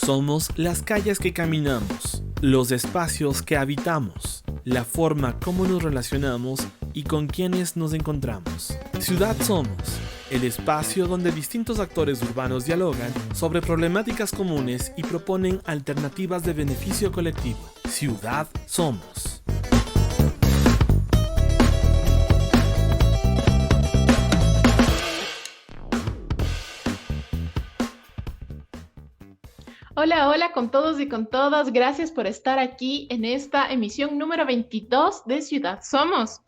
Somos las calles que caminamos, los espacios que habitamos, la forma como nos relacionamos y con quienes nos encontramos. Ciudad Somos, el espacio donde distintos actores urbanos dialogan sobre problemáticas comunes y proponen alternativas de beneficio colectivo. Ciudad Somos. Hola, hola con todos y con todas. Gracias por estar aquí en esta emisión número 22 de Ciudad Somos.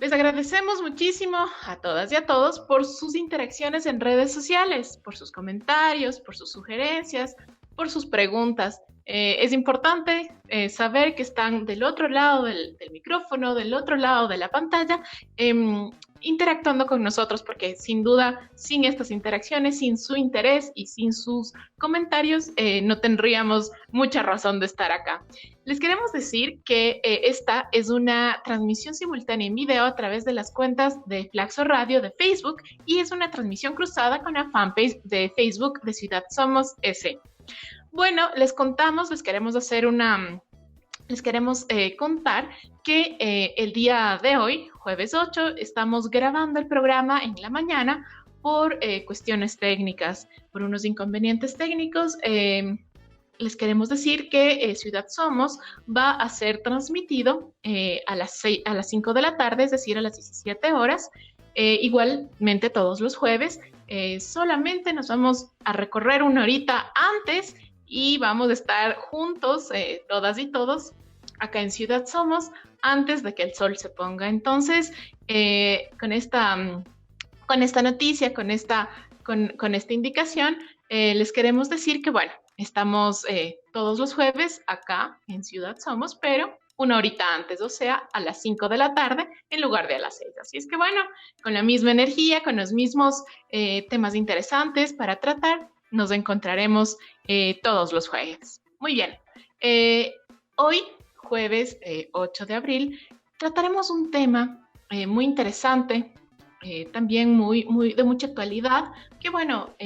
Les agradecemos muchísimo a todas y a todos por sus interacciones en redes sociales, por sus comentarios, por sus sugerencias, por sus preguntas. Es importante saber que están del otro lado del micrófono, del otro lado de la pantalla, interactuando con nosotros, porque sin duda, sin estas interacciones, sin su interés y sin sus comentarios, no tendríamos mucha razón de estar acá. Les queremos decir que esta es una transmisión simultánea en video a través de las cuentas de Flaxo Radio de Facebook y es una transmisión cruzada con la fanpage de Facebook de Ciudad Somos S. Bueno, les queremos contar que el día de hoy, jueves 8, estamos grabando el programa en la mañana por cuestiones técnicas, por unos inconvenientes técnicos. Les queremos decir que Ciudad Somos va a ser transmitido a las 5 de la tarde, es decir, a las 17 horas, igualmente todos los jueves. Solamente nos vamos a recorrer una horita antes y vamos a estar juntos, todas y todos, acá en Ciudad Somos, antes de que el sol se ponga. Entonces, con esta noticia, con esta indicación, les queremos decir que, bueno, estamos todos los jueves acá en Ciudad Somos, pero una horita antes, o sea, a las 5 de la tarde en lugar de a las 6. Así es que, bueno, con la misma energía, con los mismos temas interesantes para tratar, nos encontraremos todos los jueves. Muy bien. Hoy, jueves 8 de abril, trataremos un tema muy interesante, también muy de mucha actualidad, que, bueno,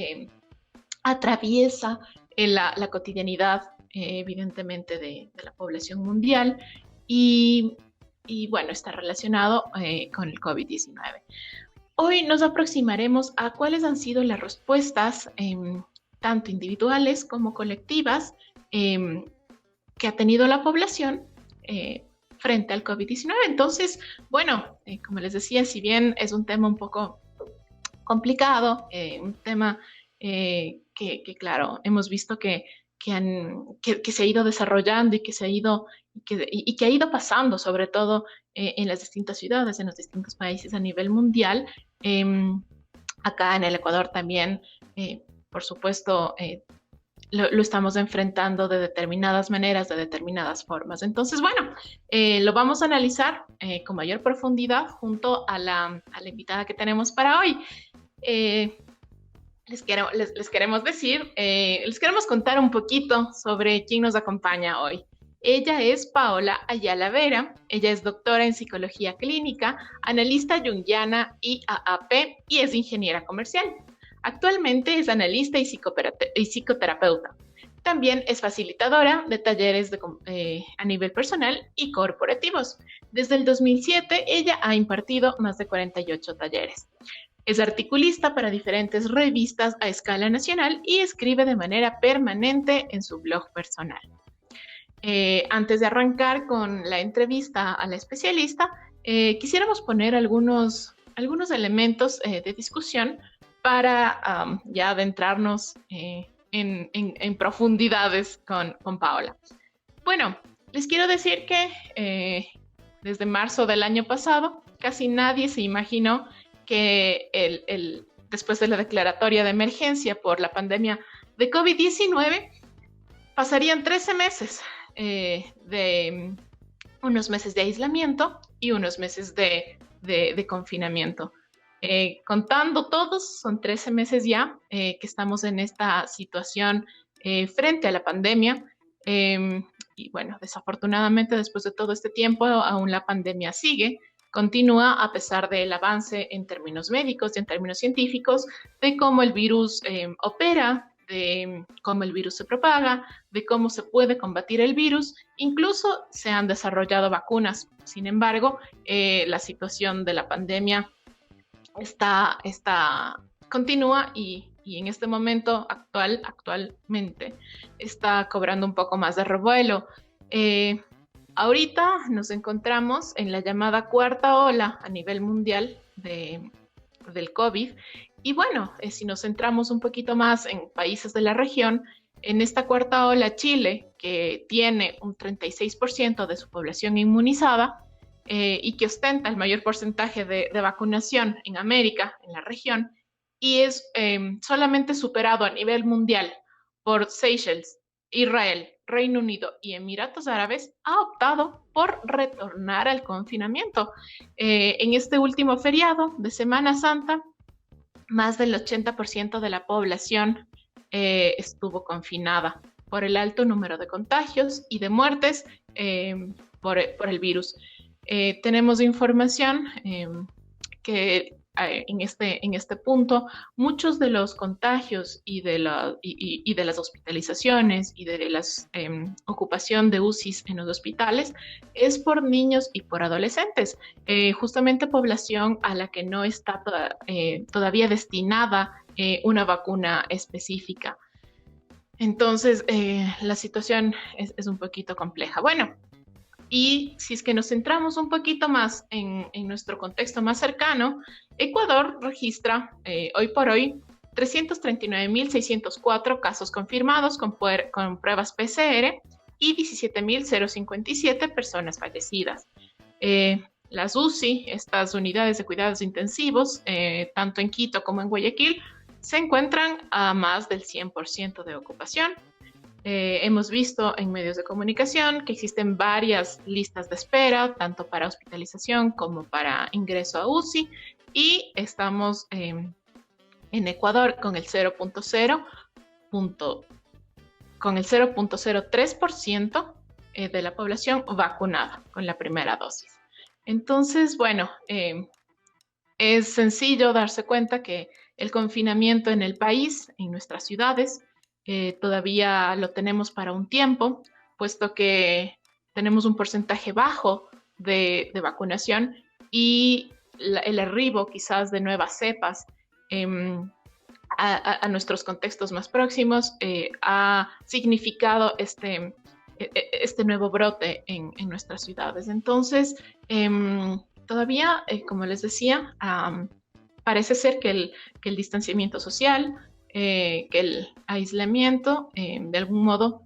atraviesa la cotidianidad, evidentemente, de la población mundial y bueno, está relacionado con el COVID-19. Hoy nos aproximaremos a cuáles han sido las respuestas, tanto individuales como colectivas, que ha tenido la población frente al COVID-19. Entonces, bueno, como les decía, si bien es un tema un poco complicado, un tema que claro, hemos visto que se ha ido desarrollando y que ha ido pasando, sobre todo en las distintas ciudades, en los distintos países a nivel mundial. Acá en el Ecuador también, por supuesto, lo estamos enfrentando de determinadas maneras, de determinadas formas. Entonces, bueno, lo vamos a analizar con mayor profundidad junto a la invitada que tenemos para hoy. Les queremos contar un poquito sobre quién nos acompaña hoy. Ella es Paola Ayala Vera. Ella es doctora en psicología clínica, analista junguiana y AAP y es ingeniera comercial. Actualmente es analista y psicoterapeuta. También es facilitadora de talleres a nivel personal y corporativos. Desde el 2007, ella ha impartido más de 48 talleres. Es articulista para diferentes revistas a escala nacional y escribe de manera permanente en su blog personal. Antes de arrancar con la entrevista a la especialista, quisiéramos poner algunos elementos de discusión para ya adentrarnos en profundidades con Paola. Bueno, les quiero decir que desde marzo del año pasado, casi nadie se imaginó que después de la declaratoria de emergencia por la pandemia de COVID-19, pasarían 13 meses de unos meses de aislamiento y unos meses de confinamiento. Contando todos, son 13 meses ya que estamos en esta situación frente a la pandemia. Y bueno, desafortunadamente, después de todo este tiempo, aún la pandemia continúa a pesar del avance en términos médicos y en términos científicos de cómo el virus opera, de cómo el virus se propaga, de cómo se puede combatir el virus. Incluso se han desarrollado vacunas. Sin embargo, la situación de la pandemia continúa y en este momento actualmente está cobrando un poco más de revuelo. Ahorita nos encontramos en la llamada cuarta ola a nivel mundial del COVID. Y bueno, si nos centramos un poquito más en países de la región, en esta cuarta ola Chile, que tiene un 36% de su población inmunizada y que ostenta el mayor porcentaje de vacunación en América, en la región, y es solamente superado a nivel mundial por Seychelles, Israel, Reino Unido y Emiratos Árabes, ha optado por retornar al confinamiento. En este último feriado de Semana Santa, más del 80% de la población estuvo confinada por el alto número de contagios y de muertes por el virus. Tenemos información que en este punto, muchos de los contagios y de las hospitalizaciones y de la ocupación de UCIs en los hospitales es por niños y por adolescentes, justamente población a la que no está todavía destinada una vacuna específica. Entonces, la situación es un poquito compleja. Bueno, y si es que nos centramos un poquito más en nuestro contexto más cercano, Ecuador registra hoy por hoy 339.604 casos confirmados con pruebas PCR y 17.057 personas fallecidas. Las UCI, estas unidades de cuidados intensivos, tanto en Quito como en Guayaquil, se encuentran a más del 100% de ocupación. Hemos visto en medios de comunicación que existen varias listas de espera, tanto para hospitalización como para ingreso a UCI, y estamos en Ecuador con el 0.03% de la población vacunada con la primera dosis. Entonces, bueno, es sencillo darse cuenta que el confinamiento en el país, en nuestras ciudades, todavía lo tenemos para un tiempo, puesto que tenemos un porcentaje bajo de vacunación y el arribo quizás de nuevas cepas a nuestros contextos más próximos ha significado este nuevo brote en nuestras ciudades. Entonces, todavía, como les decía, parece ser que el distanciamiento social, que el aislamiento de algún modo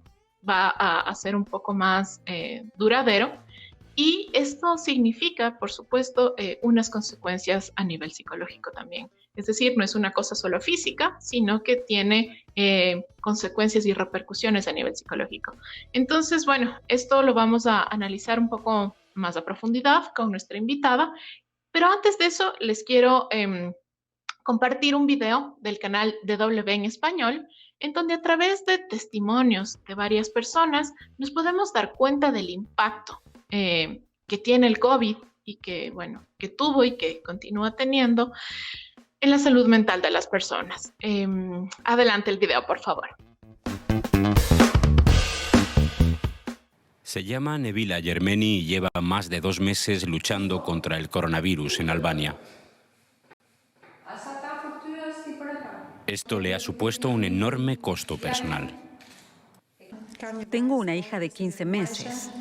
va a ser un poco más duradero, y esto significa, por supuesto, unas consecuencias a nivel psicológico también. Es decir, no es una cosa solo física, sino que tiene consecuencias y repercusiones a nivel psicológico. Entonces, bueno, esto lo vamos a analizar un poco más a profundidad con nuestra invitada, pero antes de eso les quiero compartir un video del canal DW en español, en donde a través de testimonios de varias personas nos podemos dar cuenta del impacto que tiene el COVID y que tuvo y que continúa teniendo en la salud mental de las personas. Adelante el video, por favor. Se llama Nevila Yermeni y lleva más de 2 meses luchando contra el coronavirus en Albania. Esto le ha supuesto un enorme costo personal. Tengo una hija de 15 meses.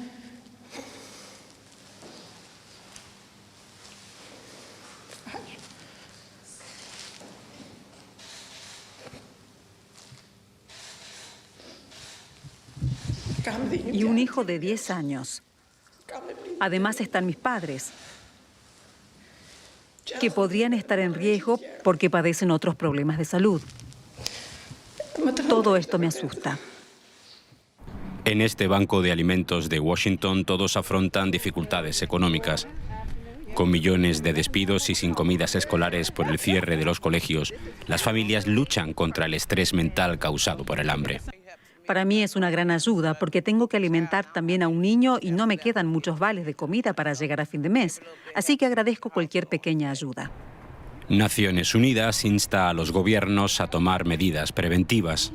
Y un hijo de 10 años. Además están mis padres, que podrían estar en riesgo porque padecen otros problemas de salud. Todo esto me asusta. En este banco de alimentos de Washington todos afrontan dificultades económicas. Con millones de despidos y sin comidas escolares por el cierre de los colegios, las familias luchan contra el estrés mental causado por el hambre. Para mí es una gran ayuda porque tengo que alimentar también a un niño y no me quedan muchos vales de comida para llegar a fin de mes. Así que agradezco cualquier pequeña ayuda. Naciones Unidas insta a los gobiernos a tomar medidas preventivas.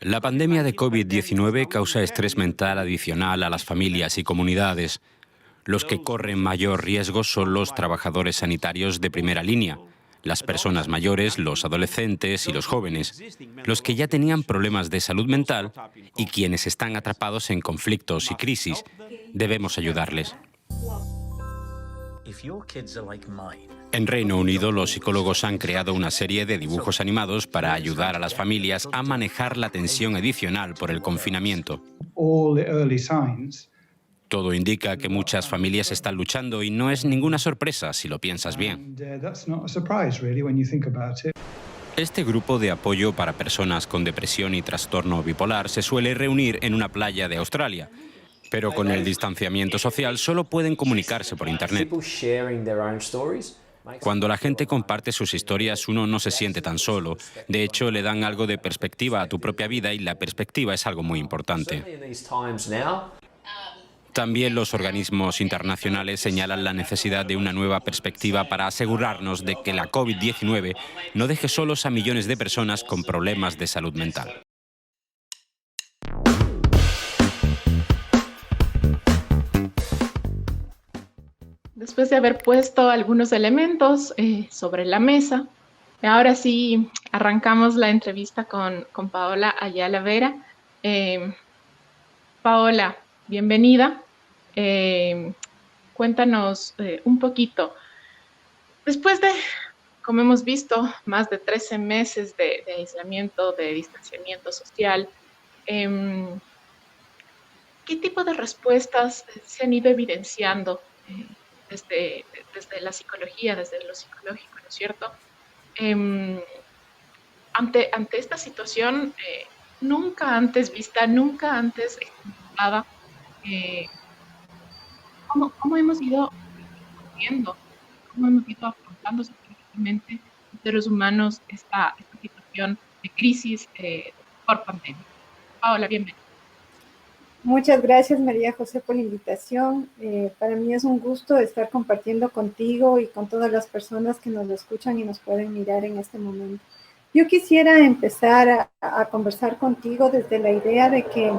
La pandemia de COVID-19 causa estrés mental adicional a las familias y comunidades. Los que corren mayor riesgo son los trabajadores sanitarios de primera línea, las personas mayores, los adolescentes y los jóvenes, los que ya tenían problemas de salud mental y quienes están atrapados en conflictos y crisis. Debemos ayudarles. En Reino Unido, los psicólogos han creado una serie de dibujos animados para ayudar a las familias a manejar la tensión adicional por el confinamiento. Todo indica que muchas familias están luchando y no es ninguna sorpresa si lo piensas bien. Este grupo de apoyo para personas con depresión y trastorno bipolar se suele reunir en una playa de Australia, pero con el distanciamiento social solo pueden comunicarse por Internet. Cuando la gente comparte sus historias, uno no se siente tan solo. De hecho, le dan algo de perspectiva a tu propia vida y la perspectiva es algo muy importante. También los organismos internacionales señalan la necesidad de una nueva perspectiva para asegurarnos de que la COVID-19 no deje solos a millones de personas con problemas de salud mental. Después de haber puesto algunos elementos sobre la mesa, ahora sí arrancamos la entrevista con Paola Ayala Vera. Paola, bienvenida. Cuéntanos un poquito. Después de, como hemos visto, más de 13 meses de aislamiento, de distanciamiento social, ¿qué tipo de respuestas se han ido evidenciando desde la psicología, desde lo psicológico, ¿no es cierto? Ante esta situación nunca antes vista, nunca antes experimentada, ¿cómo hemos ido viendo, cómo hemos ido afrontando psicológicamente los seres humanos esta situación de crisis por pandemia? Paola, bienvenida. Muchas gracias, María José, por la invitación. Para mí es un gusto estar compartiendo contigo y con todas las personas que nos escuchan y nos pueden mirar en este momento. Yo quisiera empezar a conversar contigo desde la idea de que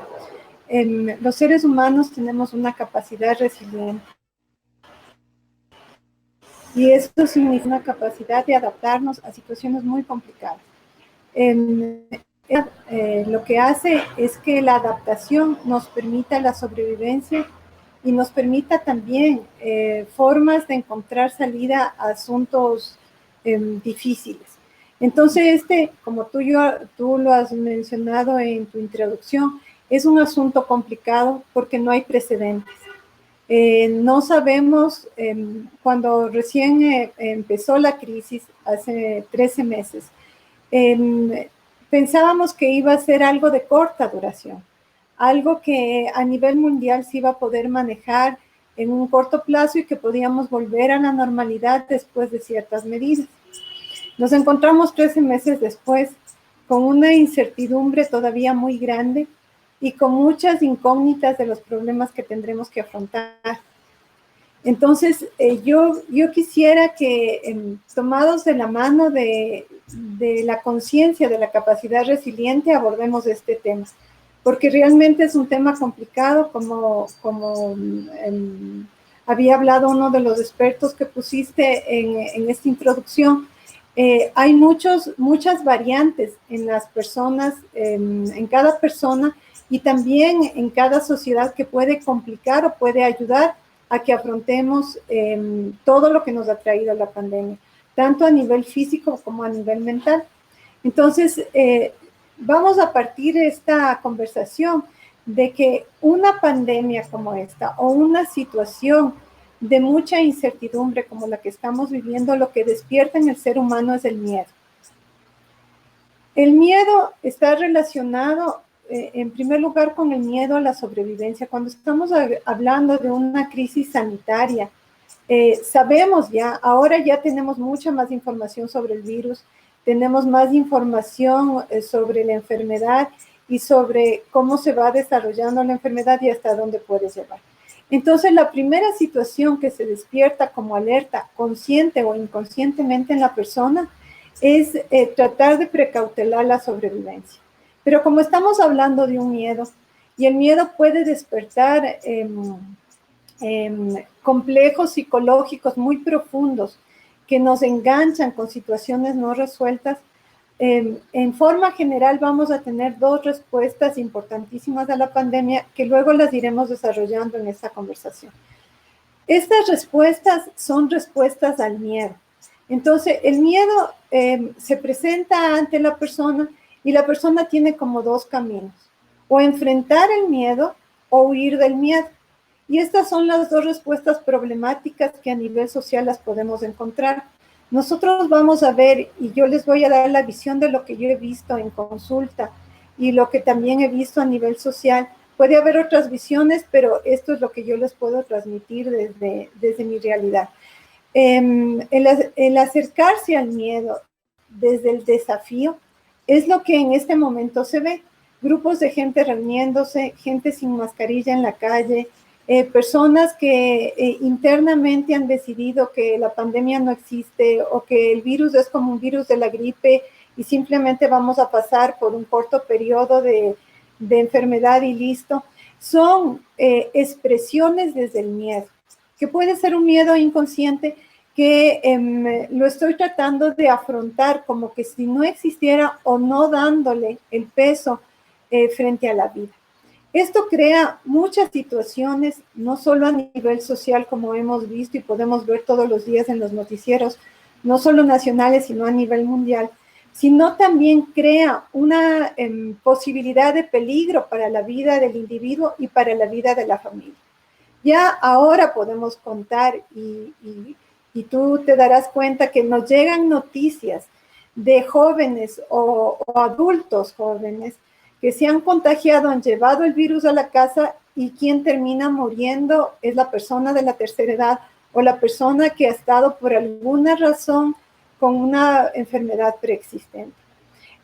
los seres humanos tenemos una capacidad resiliente. Y esto significa una capacidad de adaptarnos a situaciones muy complicadas. Lo que hace es que la adaptación nos permita la sobrevivencia y nos permita también formas de encontrar salida a asuntos difíciles. Entonces, como tú lo has mencionado en tu introducción, es un asunto complicado porque no hay precedentes. No sabemos, cuando recién empezó la crisis, hace 13 meses, pensábamos que iba a ser algo de corta duración, algo que a nivel mundial se iba a poder manejar en un corto plazo y que podíamos volver a la normalidad después de ciertas medidas. Nos encontramos 13 meses después con una incertidumbre todavía muy grande y con muchas incógnitas de los problemas que tendremos que afrontar. Entonces, yo quisiera que, tomados de la mano de la conciencia de la capacidad resiliente, abordemos este tema, porque realmente es un tema complicado, como había hablado uno de los expertos que pusiste en esta introducción. Hay muchas variantes en las personas, en cada persona y también en cada sociedad que puede complicar o puede ayudar a que afrontemos todo lo que nos ha traído la pandemia, tanto a nivel físico como a nivel mental. Entonces, vamos a partir de esta conversación de que una pandemia como esta o una situación de mucha incertidumbre como la que estamos viviendo, lo que despierta en el ser humano es el miedo. El miedo está relacionado en primer lugar con el miedo a la sobrevivencia. Cuando estamos hablando de una crisis sanitaria, sabemos ya, ahora ya tenemos mucha más información sobre el virus, tenemos más información sobre la enfermedad y sobre cómo se va desarrollando la enfermedad y hasta dónde puede llevar. Entonces, la primera situación que se despierta como alerta, consciente o inconscientemente en la persona, es tratar de precautelar la sobrevivencia. Pero como estamos hablando de un miedo, y el miedo puede despertar complejos psicológicos muy profundos que nos enganchan con situaciones no resueltas, en forma general vamos a tener dos respuestas importantísimas a la pandemia que luego las iremos desarrollando en esta conversación. Estas respuestas son respuestas al miedo. Entonces, el miedo se presenta ante la persona y la persona tiene como dos caminos, o enfrentar el miedo o huir del miedo. Y estas son las dos respuestas problemáticas que a nivel social las podemos encontrar. Nosotros vamos a ver, y yo les voy a dar la visión de lo que yo he visto en consulta y lo que también he visto a nivel social. Puede haber otras visiones, pero esto es lo que yo les puedo transmitir desde mi realidad. El acercarse al miedo desde el desafío es lo que en este momento se ve. Grupos de gente reuniéndose, gente sin mascarilla en la calle, personas que internamente han decidido que la pandemia no existe o que el virus es como un virus de la gripe y simplemente vamos a pasar por un corto periodo de enfermedad y listo. Son expresiones desde el miedo, que puede ser un miedo inconsciente que lo estoy tratando de afrontar como que si no existiera o no dándole el peso frente a la vida. Esto crea muchas situaciones, no solo a nivel social, como hemos visto y podemos ver todos los días en los noticieros, no solo nacionales, sino a nivel mundial, sino también crea una posibilidad de peligro para la vida del individuo y para la vida de la familia. Ya ahora podemos contar y tú te darás cuenta que nos llegan noticias de jóvenes o adultos jóvenes que se han contagiado, han llevado el virus a la casa y quien termina muriendo es la persona de la tercera edad o la persona que ha estado por alguna razón con una enfermedad preexistente.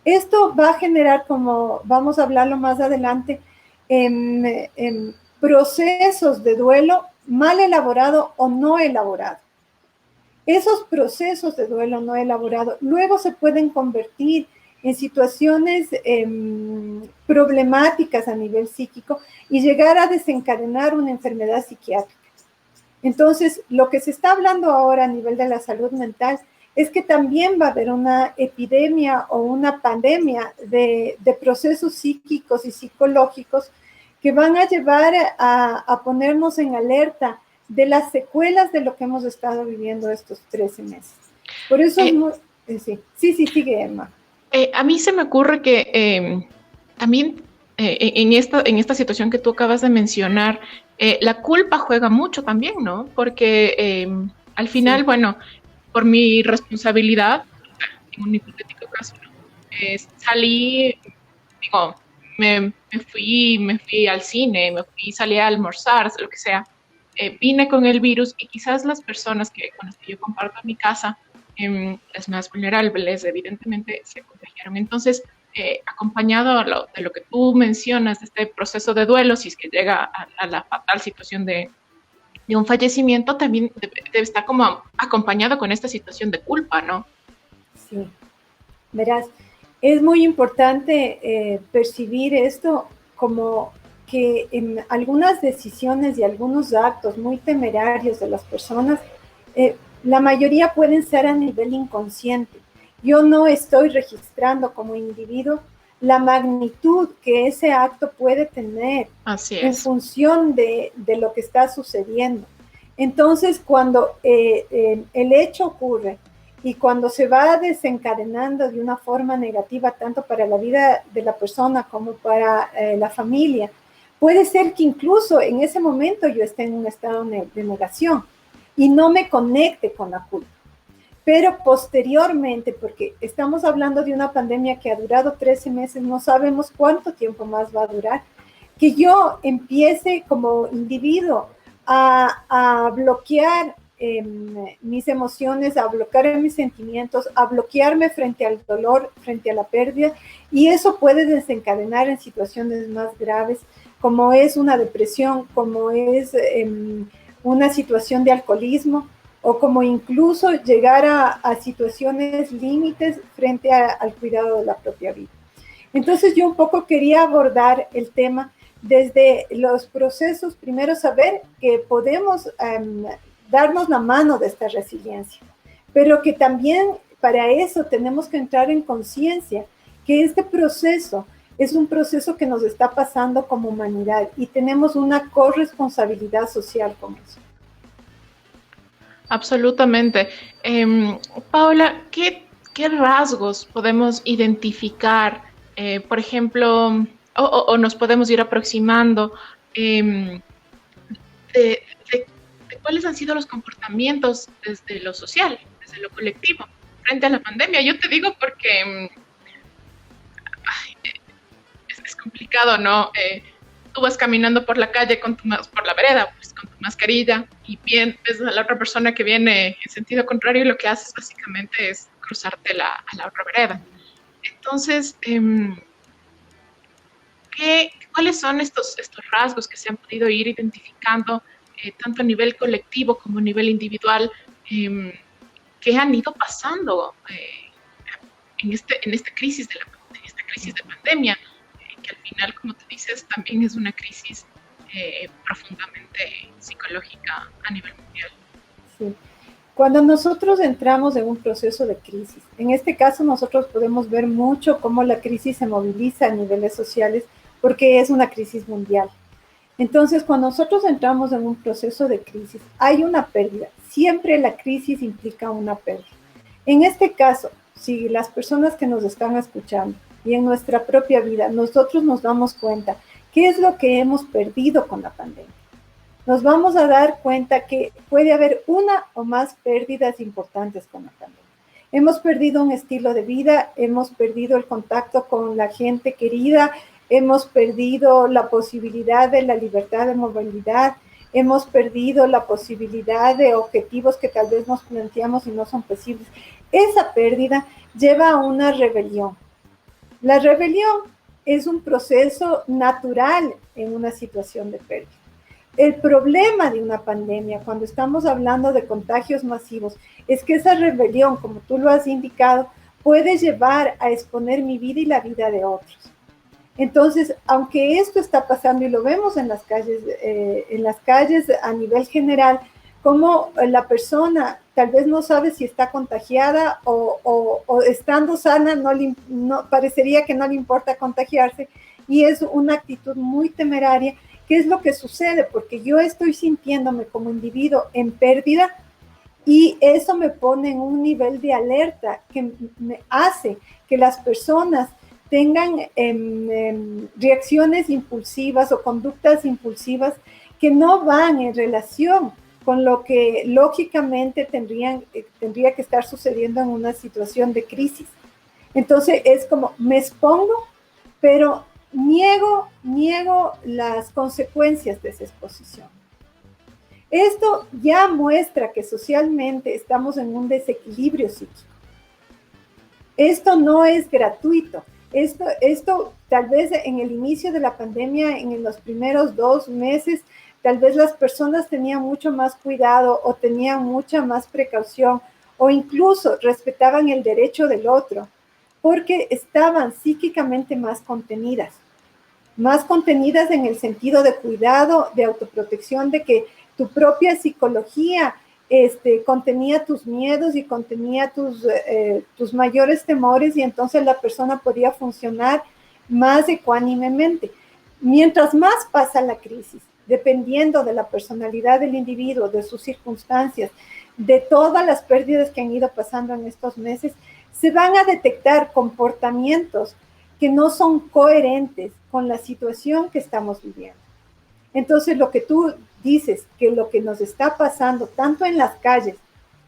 Esto va a generar, como vamos a hablarlo más adelante, procesos de duelo mal elaborado o no elaborado. Esos procesos de duelo no elaborado luego se pueden convertir en situaciones problemáticas a nivel psíquico y llegar a desencadenar una enfermedad psiquiátrica. Entonces, lo que se está hablando ahora a nivel de la salud mental es que también va a haber una epidemia o una pandemia de procesos psíquicos y psicológicos que van a llevar a ponernos en alerta de las secuelas de lo que hemos estado viviendo estos 13 meses. Por eso es muy... Sí, sigue, Emma. A mí se me ocurre que también en esta situación que tú acabas de mencionar, la culpa juega mucho también, ¿no? Porque al final, sí, bueno, por mi responsabilidad, en un hipotético caso, ¿no? Salí, digo, me fui al cine, salí a almorzar, lo que sea. Vine con el virus y quizás las personas con las que yo comparto mi casa, las más vulnerables, evidentemente se contagiaron. Entonces, acompañado de lo que tú mencionas, de este proceso de duelo, si es que llega a la fatal situación de un fallecimiento, también debe estar como acompañado con esta situación de culpa, ¿no? Sí, verás, es muy importante percibir esto como que en algunas decisiones y algunos actos muy temerarios de las personas, la mayoría pueden ser a nivel inconsciente. Yo no estoy registrando como individuo la magnitud que ese acto puede tener en función de lo que está sucediendo. Entonces, cuando el hecho ocurre y cuando se va desencadenando de una forma negativa, tanto para la vida de la persona como para la familia, puede ser que incluso en ese momento yo esté en un estado de negación y no me conecte con la culpa. Pero posteriormente, porque estamos hablando de una pandemia que ha durado 13 meses, no sabemos cuánto tiempo más va a durar, que yo empiece como individuo a bloquear mis emociones, a bloquear mis sentimientos, a bloquearme frente al dolor, frente a la pérdida, y eso puede desencadenar en situaciones más graves, como es una depresión, como es una situación de alcoholismo, o como incluso llegar a situaciones límites frente al cuidado de la propia vida. Entonces yo un poco quería abordar el tema desde los procesos, primero saber que podemos darnos la mano de esta resiliencia, pero que también para eso tenemos que entrar en conciencia que este proceso es un proceso que nos está pasando como humanidad y tenemos una corresponsabilidad social con eso. Absolutamente. Paola, ¿qué rasgos podemos identificar, por ejemplo, o nos podemos ir aproximando de cuáles han sido los comportamientos desde lo social, desde lo colectivo, frente a la pandemia? Yo te digo porque es complicado, ¿no? Tú vas caminando por la calle por la vereda, pues con tu mascarilla, y bien ves a la otra persona que viene en sentido contrario, y lo que haces básicamente es cruzarte a la otra vereda. Entonces, ¿cuáles son estos rasgos que se han podido ir identificando tanto a nivel colectivo como a nivel individual, que han ido pasando en esta crisis de pandemia, que al final, como te dices, también es una crisis profundamente psicológica a nivel mundial? Sí. Cuando nosotros entramos en un proceso de crisis, en este caso nosotros podemos ver mucho cómo la crisis se moviliza a niveles sociales porque es una crisis mundial. Entonces, cuando nosotros entramos en un proceso de crisis, hay una pérdida. Siempre la crisis implica una pérdida. En este caso, si las personas que nos están escuchando y en nuestra propia vida, nosotros nos damos cuenta qué es lo que hemos perdido con la pandemia, nos vamos a dar cuenta que puede haber una o más pérdidas importantes con la pandemia. Hemos perdido un estilo de vida, hemos perdido el contacto con la gente querida, hemos perdido la posibilidad de la libertad de movilidad, hemos perdido la posibilidad de objetivos que tal vez nos planteamos y no son posibles. Esa pérdida lleva a una rebelión. La rebelión es un proceso natural en una situación de pérdida. El problema de una pandemia, cuando estamos hablando de contagios masivos, es que esa rebelión, como tú lo has indicado, puede llevar a exponer mi vida y la vida de otros. Entonces, aunque esto está pasando y lo vemos en las calles a nivel general, como la persona tal vez no sabe si está contagiada o estando sana, no, parecería que no le importa contagiarse, y es una actitud muy temeraria. ¿Qué es lo que sucede? Porque yo estoy sintiéndome como individuo en pérdida y eso me pone en un nivel de alerta que me hace que las personas tengan reacciones impulsivas o conductas impulsivas que no van en relación con lo que lógicamente tendría que estar sucediendo en una situación de crisis. Entonces es como me expongo, pero niego las consecuencias de esa exposición. Esto ya muestra que socialmente estamos en un desequilibrio psíquico. Esto no es gratuito. Esto tal vez en el inicio de la pandemia, en los primeros 2 meses, tal vez las personas tenían mucho más cuidado o tenían mucha más precaución o incluso respetaban el derecho del otro porque estaban psíquicamente más contenidas en el sentido de cuidado, de autoprotección, de que tu propia psicología contenía tus miedos y contenía tus mayores temores y entonces la persona podía funcionar más ecuánimemente. Mientras más pasa la crisis, dependiendo de la personalidad del individuo, de sus circunstancias, de todas las pérdidas que han ido pasando en estos meses, se van a detectar comportamientos que no son coherentes con la situación que estamos viviendo. Entonces, lo que tú dices, que lo que nos está pasando, tanto en las calles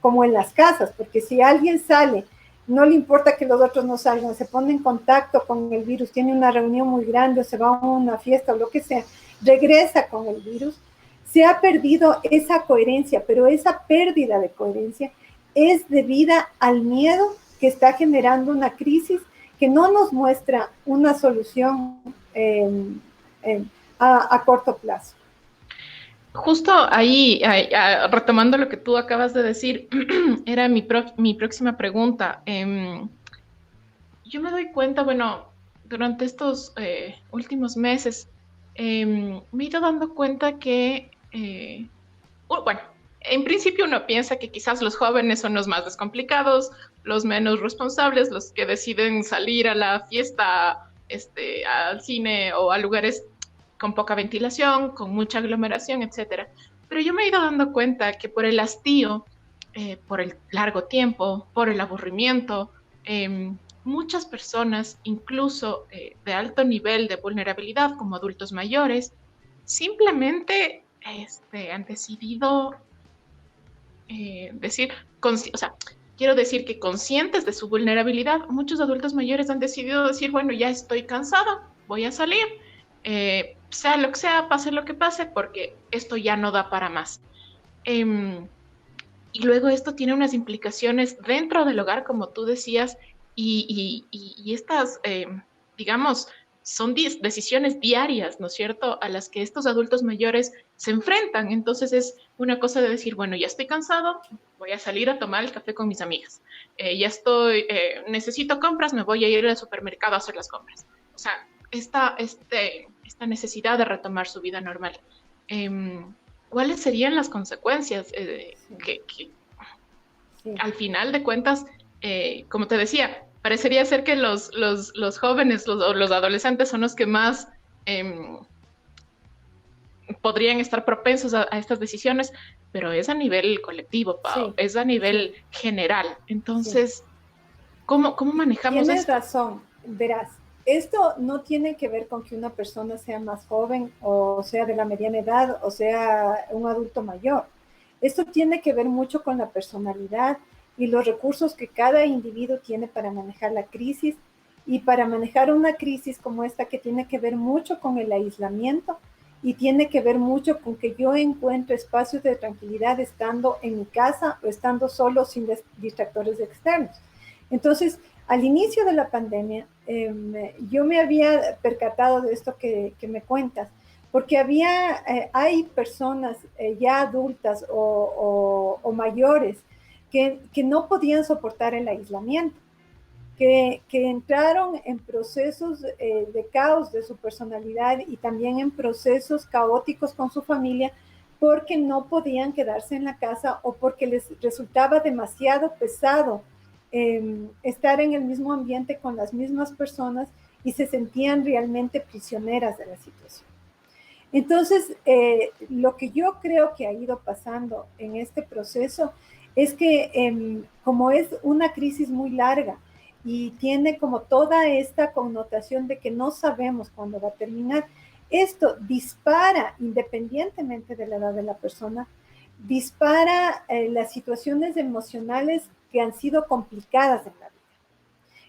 como en las casas, porque si alguien sale, no le importa que los otros no salgan, se pone en contacto con el virus, tiene una reunión muy grande, o se va a una fiesta o lo que sea, regresa con el virus, se ha perdido esa coherencia, pero esa pérdida de coherencia es debida al miedo que está generando una crisis que no nos muestra una solución a corto plazo. Justo ahí, retomando lo que tú acabas de decir, era mi próxima pregunta. Yo me doy cuenta, bueno, durante estos últimos meses me he ido dando cuenta que, bueno, en principio uno piensa que quizás los jóvenes son los más descomplicados, los menos responsables, los que deciden salir a la fiesta, al cine o a lugares con poca ventilación, con mucha aglomeración, etcétera. Pero yo me he ido dando cuenta que por el hastío, por el largo tiempo, por el aburrimiento, muchas personas, incluso de alto nivel de vulnerabilidad, como adultos mayores, simplemente han decidido decir, o sea, quiero decir que conscientes de su vulnerabilidad, muchos adultos mayores han decidido decir, bueno, ya estoy cansado, voy a salir, sea lo que sea, pase lo que pase, porque esto ya no da para más. Y luego esto tiene unas implicaciones dentro del hogar, como tú decías, y estas, digamos, son decisiones diarias, ¿no es cierto?, a las que estos adultos mayores se enfrentan. Entonces es una cosa de decir, bueno, ya estoy cansado, voy a salir a tomar el café con mis amigas. Ya estoy, necesito compras, me voy a ir al supermercado a hacer las compras. O sea, esta necesidad de retomar su vida normal. ¿Cuáles serían las consecuencias que al final de cuentas, como te decía, parecería ser que los jóvenes o los adolescentes son los que más podrían estar propensos a estas decisiones, pero es a nivel colectivo, Pau, es a nivel general. Entonces, ¿cómo manejamos Tienes esto? razón, verás. Esto no tiene que ver con que una persona sea más joven o sea de la mediana edad o sea un adulto mayor. Esto tiene que ver mucho con la personalidad y los recursos que cada individuo tiene para manejar la crisis y para manejar una crisis como esta que tiene que ver mucho con el aislamiento y tiene que ver mucho con que yo encuentro espacios de tranquilidad estando en mi casa o estando solo sin distractores externos. Entonces, al inicio de la pandemia, yo me había percatado de esto que me cuentas, porque hay personas ya adultas o mayores que no podían soportar el aislamiento, que entraron en procesos de caos de su personalidad y también en procesos caóticos con su familia porque no podían quedarse en la casa o porque les resultaba demasiado pesado estar en el mismo ambiente con las mismas personas y se sentían realmente prisioneras de la situación. Entonces, lo que yo creo que ha ido pasando en este proceso es que como es una crisis muy larga y tiene como toda esta connotación de que no sabemos cuándo va a terminar, esto dispara, independientemente de la edad de la persona, dispara las situaciones emocionales que han sido complicadas en la vida.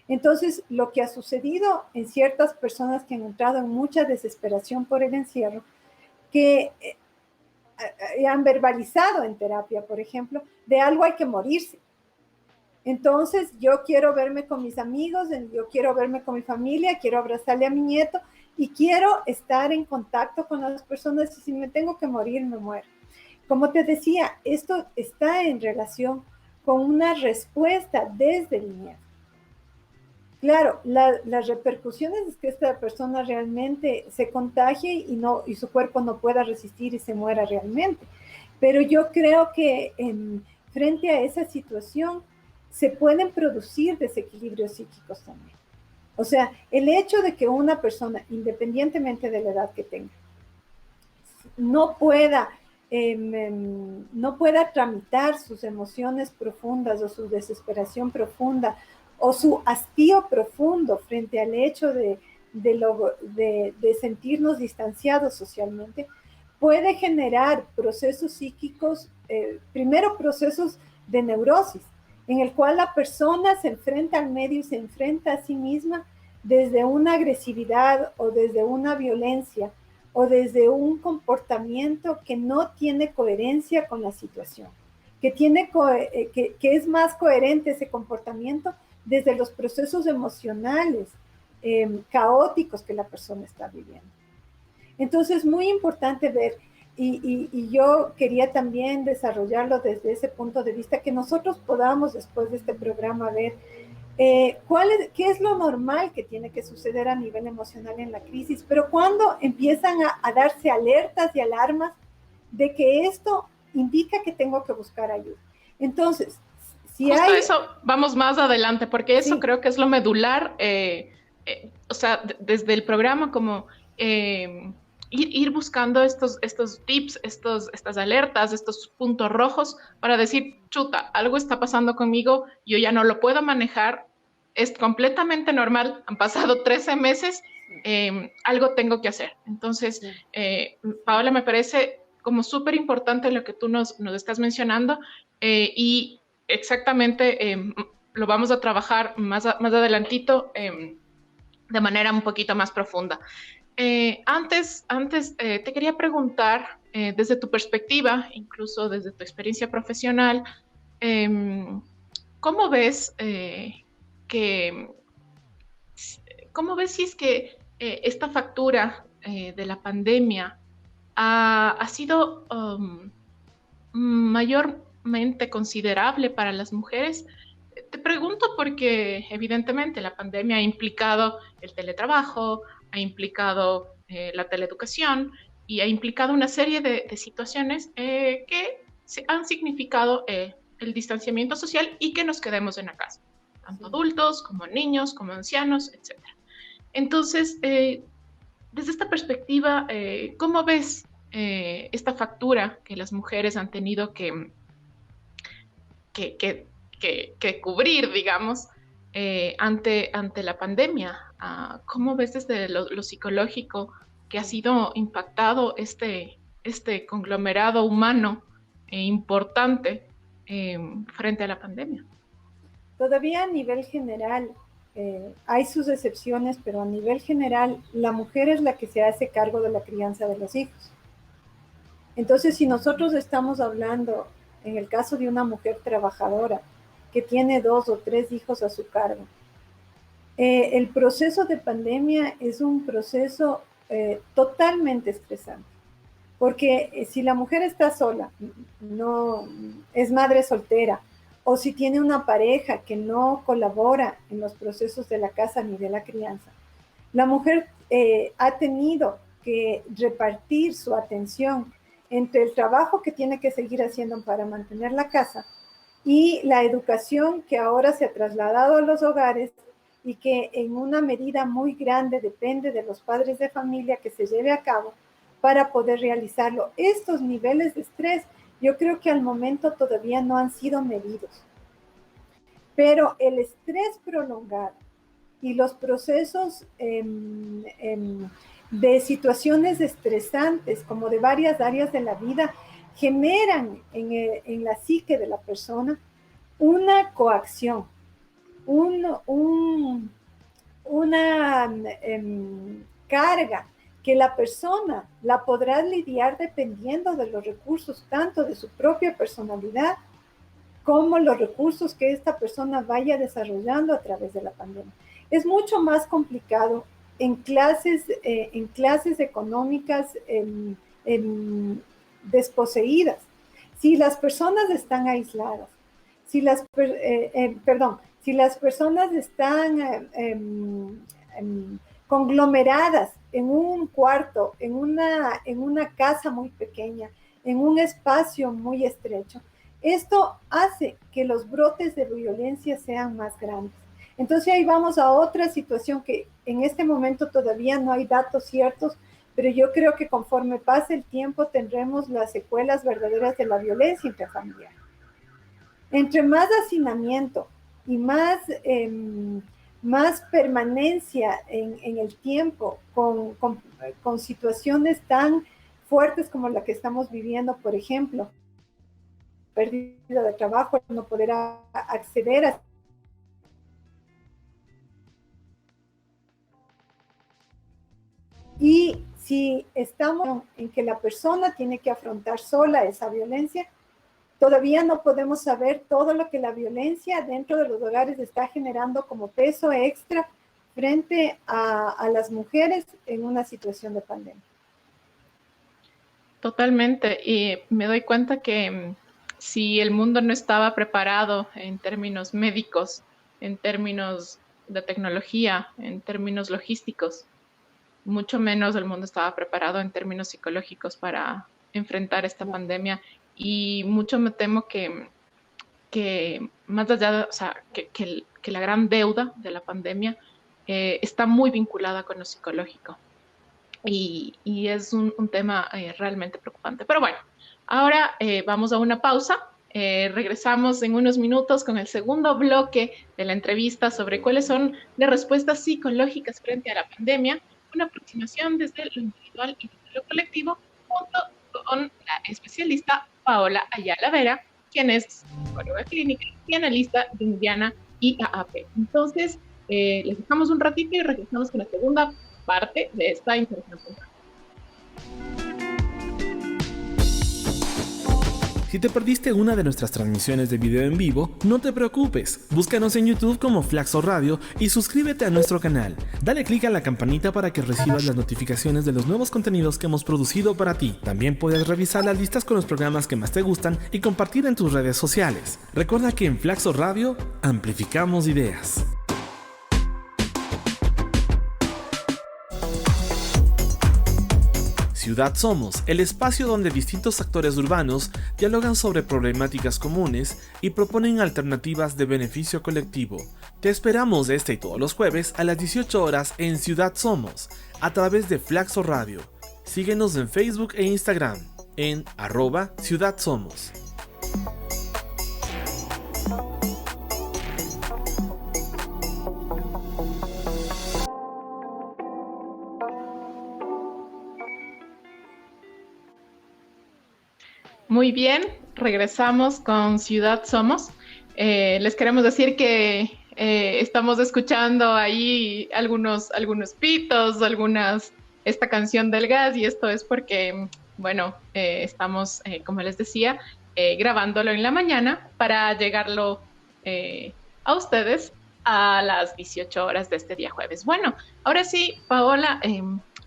Entonces, lo que ha sucedido en ciertas personas que han entrado en mucha desesperación por el encierro, que han verbalizado en terapia, por ejemplo, de algo hay que morirse. Entonces, yo quiero verme con mis amigos, yo quiero verme con mi familia, quiero abrazarle a mi nieto y quiero estar en contacto con las personas y si me tengo que morir, me muero. Como te decía, esto está en relación con una respuesta desde el miedo. Claro, las repercusiones es que esta persona realmente se contagie y su cuerpo no pueda resistir y se muera realmente. Pero yo creo que frente a esa situación se pueden producir desequilibrios psíquicos también. O sea, el hecho de que una persona, independientemente de la edad que tenga, no pueda tramitar sus emociones profundas o su desesperación profunda o su hastío profundo frente al hecho de sentirnos distanciados socialmente, puede generar procesos psíquicos, primero procesos de neurosis, en el cual la persona se enfrenta al medio y se enfrenta a sí misma desde una agresividad o desde una violencia o desde un comportamiento que no tiene coherencia con la situación, que es más coherente ese comportamiento desde los procesos emocionales caóticos que la persona está viviendo. Entonces, muy importante ver, y yo quería también desarrollarlo desde ese punto de vista, que nosotros podamos después de este programa ver ¿Qué es lo normal que tiene que suceder a nivel emocional en la crisis? Pero cuando empiezan a darse alertas y alarmas de que esto indica que tengo que buscar ayuda. Entonces, si justo hay... eso vamos más adelante, porque eso creo que es lo medular, o sea, desde el programa como ir buscando estos tips, estas alertas, estos puntos rojos para decir, chuta, algo está pasando conmigo, yo ya no lo puedo manejar, es completamente normal, han pasado 13 meses, algo tengo que hacer. Entonces, Paola, me parece como súper importante lo que tú nos estás mencionando y exactamente lo vamos a trabajar más adelantito de manera un poquito más profunda. Antes te quería preguntar, desde tu perspectiva, incluso desde tu experiencia profesional, ¿cómo ves que, cómo ves si es que esta factura de la pandemia ha sido mayormente considerable para las mujeres? Te pregunto porque evidentemente la pandemia ha implicado el teletrabajo, ha implicado la teleeducación y ha implicado una serie de situaciones que han significado el distanciamiento social y que nos quedemos en la casa, tanto adultos como niños, como ancianos, etc. Entonces, desde esta perspectiva, ¿cómo ves esta factura que las mujeres han tenido que cubrir, digamos, ante la pandemia? ¿Cómo ves desde lo psicológico que ha sido impactado este conglomerado humano importante frente a la pandemia? Todavía a nivel general, hay sus excepciones, pero a nivel general, la mujer es la que se hace cargo de la crianza de los hijos. Entonces, si nosotros estamos hablando, en el caso de una mujer trabajadora, que tiene 2 o 3 hijos a su cargo, el proceso de pandemia es un proceso totalmente estresante. Porque si la mujer está sola, no es madre soltera, o si tiene una pareja que no colabora en los procesos de la casa ni de la crianza, la mujer ha tenido que repartir su atención entre el trabajo que tiene que seguir haciendo para mantener la casa y la educación que ahora se ha trasladado a los hogares y que en una medida muy grande depende de los padres de familia que se lleve a cabo para poder realizarlo. Estos niveles de estrés yo creo que al momento todavía no han sido medidos, pero el estrés prolongado y los procesos de situaciones estresantes como de varias áreas de la vida generan en la psique de la persona una coacción, una carga que la persona la podrá lidiar dependiendo de los recursos, tanto de su propia personalidad como los recursos que esta persona vaya desarrollando a través de la pandemia. Es mucho más complicado en clases económicas desposeídas. Si las personas están aisladas, si las personas están conglomeradas en un cuarto, en una casa muy pequeña, en un espacio muy estrecho, esto hace que los brotes de violencia sean más grandes. Entonces ahí vamos a otra situación que en este momento todavía no hay datos ciertos, pero yo creo que conforme pase el tiempo tendremos las secuelas verdaderas de la violencia intrafamiliar. Entre más hacinamiento y más permanencia en el tiempo con situaciones tan fuertes como la que estamos viviendo, por ejemplo, pérdida de trabajo, no poder acceder a y si estamos en que la persona tiene que afrontar sola esa violencia, todavía no podemos saber todo lo que la violencia dentro de los hogares está generando como peso extra frente a las mujeres en una situación de pandemia. Totalmente, y me doy cuenta que si el mundo no estaba preparado en términos médicos en términos de tecnología, en términos logísticos. Mucho menos el mundo estaba preparado en términos psicológicos para enfrentar esta pandemia, y mucho me temo que más allá de, o sea, que la gran deuda de la pandemia está muy vinculada con lo psicológico, y es un tema realmente preocupante. Pero bueno, ahora vamos a una pausa. Regresamos en unos minutos con el segundo bloque de la entrevista sobre cuáles son las respuestas psicológicas frente a la pandemia, una aproximación desde lo individual y desde lo colectivo, junto con la especialista Paola Ayala Vera, quien es psicóloga clínica y analista de Indiana IAAP. Entonces, les dejamos un ratito y regresamos con la segunda parte de esta interesante. Si te perdiste una de nuestras transmisiones de video en vivo, no te preocupes. Búscanos en YouTube como Flaxo Radio y suscríbete a nuestro canal. Dale clic a la campanita para que recibas las notificaciones de los nuevos contenidos que hemos producido para ti. También puedes revisar las listas con los programas que más te gustan y compartir en tus redes sociales. Recuerda que en Flaxo Radio amplificamos ideas. Ciudad Somos, el espacio donde distintos actores urbanos dialogan sobre problemáticas comunes y proponen alternativas de beneficio colectivo. Te esperamos este y todos los jueves a las 18 horas en Ciudad Somos, a través de Flaxo Radio. Síguenos en Facebook e Instagram, en @Ciudad Somos. Muy bien, regresamos con Ciudad Somos. Les queremos decir que estamos escuchando ahí algunos pitos, esta canción del gas, y esto es porque, bueno, estamos, como les decía, grabándolo en la mañana para llegarlo a ustedes a las 18 horas de este día jueves. Bueno, ahora sí, Paola,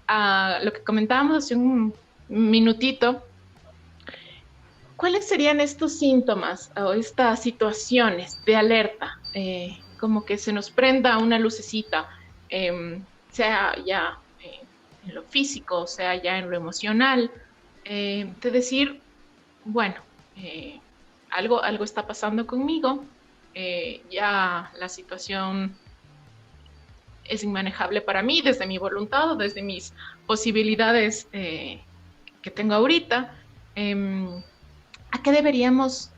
a lo que comentábamos hace un minutito, ¿cuáles serían estos síntomas o estas situaciones de alerta? Como que se nos prenda una lucecita, sea ya en lo físico, sea ya en lo emocional, de decir, bueno, algo está pasando conmigo, ya la situación es inmanejable para mí desde mi voluntad o desde mis posibilidades que tengo ahorita. ¿A qué deberíamos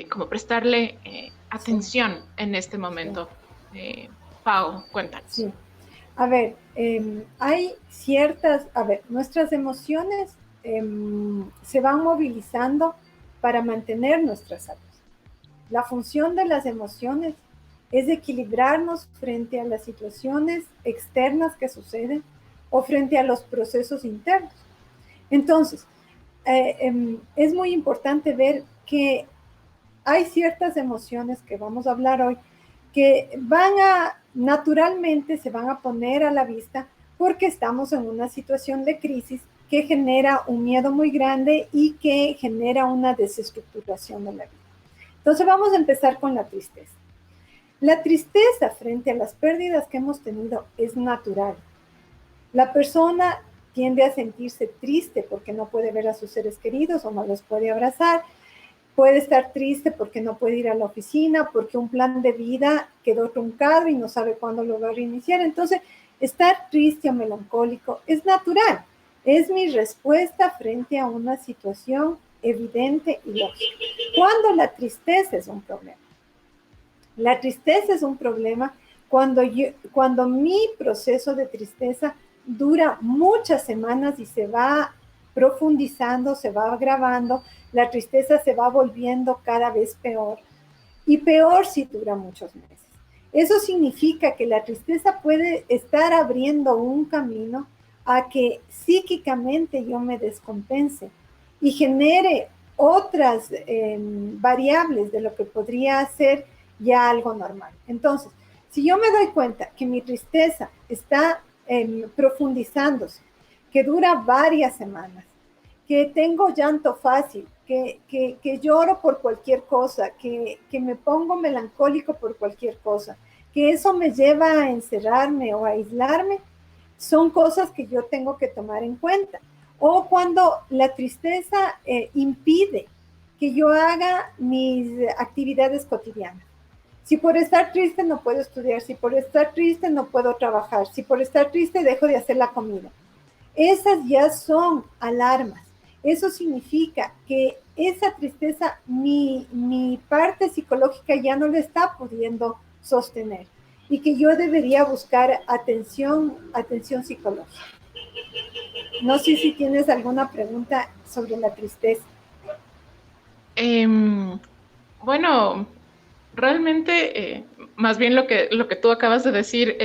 como prestarle atención en este momento? Pau, cuéntanos. Sí. A ver, hay ciertas, nuestras emociones se van movilizando para mantener nuestra salud. La función de las emociones es equilibrarnos frente a las situaciones externas que suceden o frente a los procesos internos. Entonces, es muy importante ver que hay ciertas emociones que vamos a hablar hoy que naturalmente se van a poner a la vista porque estamos en una situación de crisis que genera un miedo muy grande y que genera una desestructuración de la vida. Entonces vamos a empezar con la tristeza. La tristeza frente a las pérdidas que hemos tenido es natural. La persona tiende a sentirse triste porque no puede ver a sus seres queridos o no los puede abrazar. Puede estar triste porque no puede ir a la oficina, porque un plan de vida quedó truncado y no sabe cuándo lo va a reiniciar. Entonces, estar triste o melancólico es natural. Es mi respuesta frente a una situación evidente y lógica. ¿Cuándo la tristeza es un problema? La tristeza es un problema cuando mi proceso de tristeza dura muchas semanas y se va profundizando, se va agravando, la tristeza se va volviendo cada vez peor, y peor si dura muchos meses. Eso significa que la tristeza puede estar abriendo un camino a que psíquicamente yo me descompense y genere otras variables de lo que podría ser ya algo normal. Entonces, si yo me doy cuenta que mi tristeza está profundizándose, que dura varias semanas, que tengo llanto fácil, que lloro por cualquier cosa, que me pongo melancólico por cualquier cosa, que eso me lleva a encerrarme o a aislarme, son cosas que yo tengo que tomar en cuenta. O cuando la tristeza impide que yo haga mis actividades cotidianas. Si por estar triste no puedo estudiar, si por estar triste no puedo trabajar, si por estar triste dejo de hacer la comida. Esas ya son alarmas. Eso significa que esa tristeza, mi parte psicológica ya no la está pudiendo sostener y que yo debería buscar atención psicológica. No sé si tienes alguna pregunta sobre la tristeza. Bueno, realmente, más bien lo que tú acabas de decir,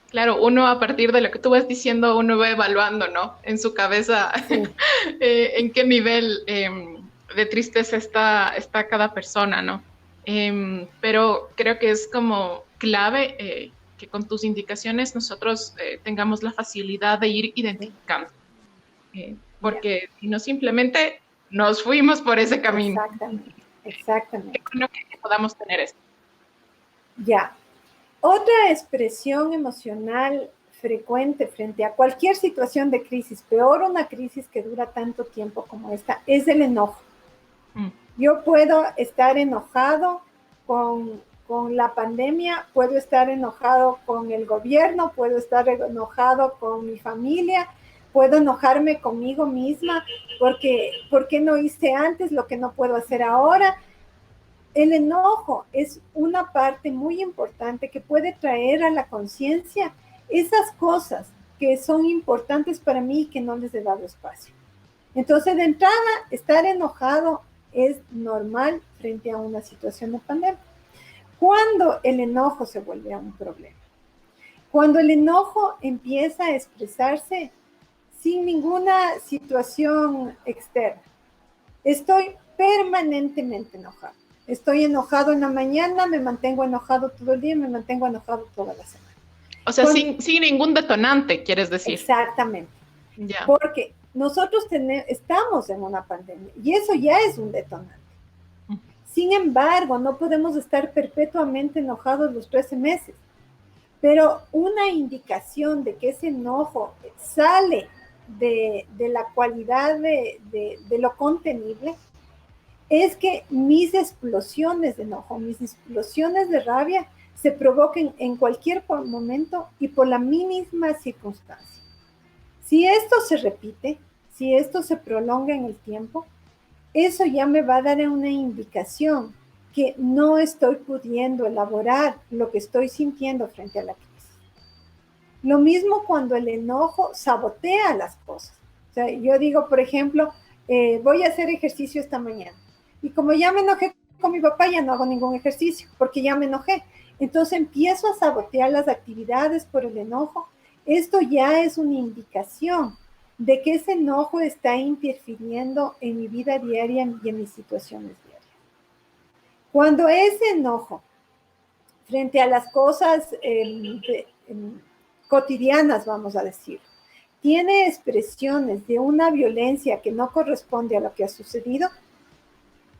claro, uno a partir de lo que tú vas diciendo, uno va evaluando, ¿no? En su cabeza, sí. En qué nivel de tristeza está cada persona, ¿no? Pero creo que es como clave que con tus indicaciones nosotros tengamos la facilidad de ir identificando. Porque si no, simplemente nos fuimos por ese camino. Exactamente. Qué bueno que podamos tener esto. Ya. Otra expresión emocional frecuente frente a cualquier situación de crisis, peor una crisis que dura tanto tiempo como esta, es el enojo. Yo puedo estar enojado con la pandemia, puedo estar enojado con el gobierno, puedo estar enojado con mi familia, puedo enojarme conmigo misma porque ¿por qué no hice antes lo que no puedo hacer ahora? El enojo es una parte muy importante que puede traer a la conciencia esas cosas que son importantes para mí y que no les he dado espacio. Entonces, de entrada, estar enojado es normal frente a una situación de pandemia. Cuando el enojo se vuelve un problema, cuando el enojo empieza a expresarse sin ninguna situación externa, estoy permanentemente enojado. Estoy enojado en la mañana, me mantengo enojado todo el día, me mantengo enojado toda la semana. O sea, sin ningún detonante, quieres decir. Exactamente. Ya. Porque nosotros estamos en una pandemia y eso ya es un detonante. Sin embargo, no podemos estar perpetuamente enojados los 13 meses. Pero una indicación de que ese enojo sale de la cualidad de lo contenible es que mis explosiones de enojo, mis explosiones de rabia se provoquen en cualquier momento y por la mínima circunstancia. Si esto se repite, si esto se prolonga en el tiempo, eso ya me va a dar una indicación que no estoy pudiendo elaborar lo que estoy sintiendo frente a la crisis. Lo mismo cuando el enojo sabotea las cosas. O sea, yo digo, por ejemplo, voy a hacer ejercicio esta mañana. Y como ya me enojé con mi papá, ya no hago ningún ejercicio, porque ya me enojé. Entonces empiezo a sabotear las actividades por el enojo. Esto ya es una indicación de que ese enojo está interfiriendo en mi vida diaria y en mis situaciones diarias. Cuando ese enojo, frente a las cosas cotidianas, vamos a decir, tiene expresiones de una violencia que no corresponde a lo que ha sucedido,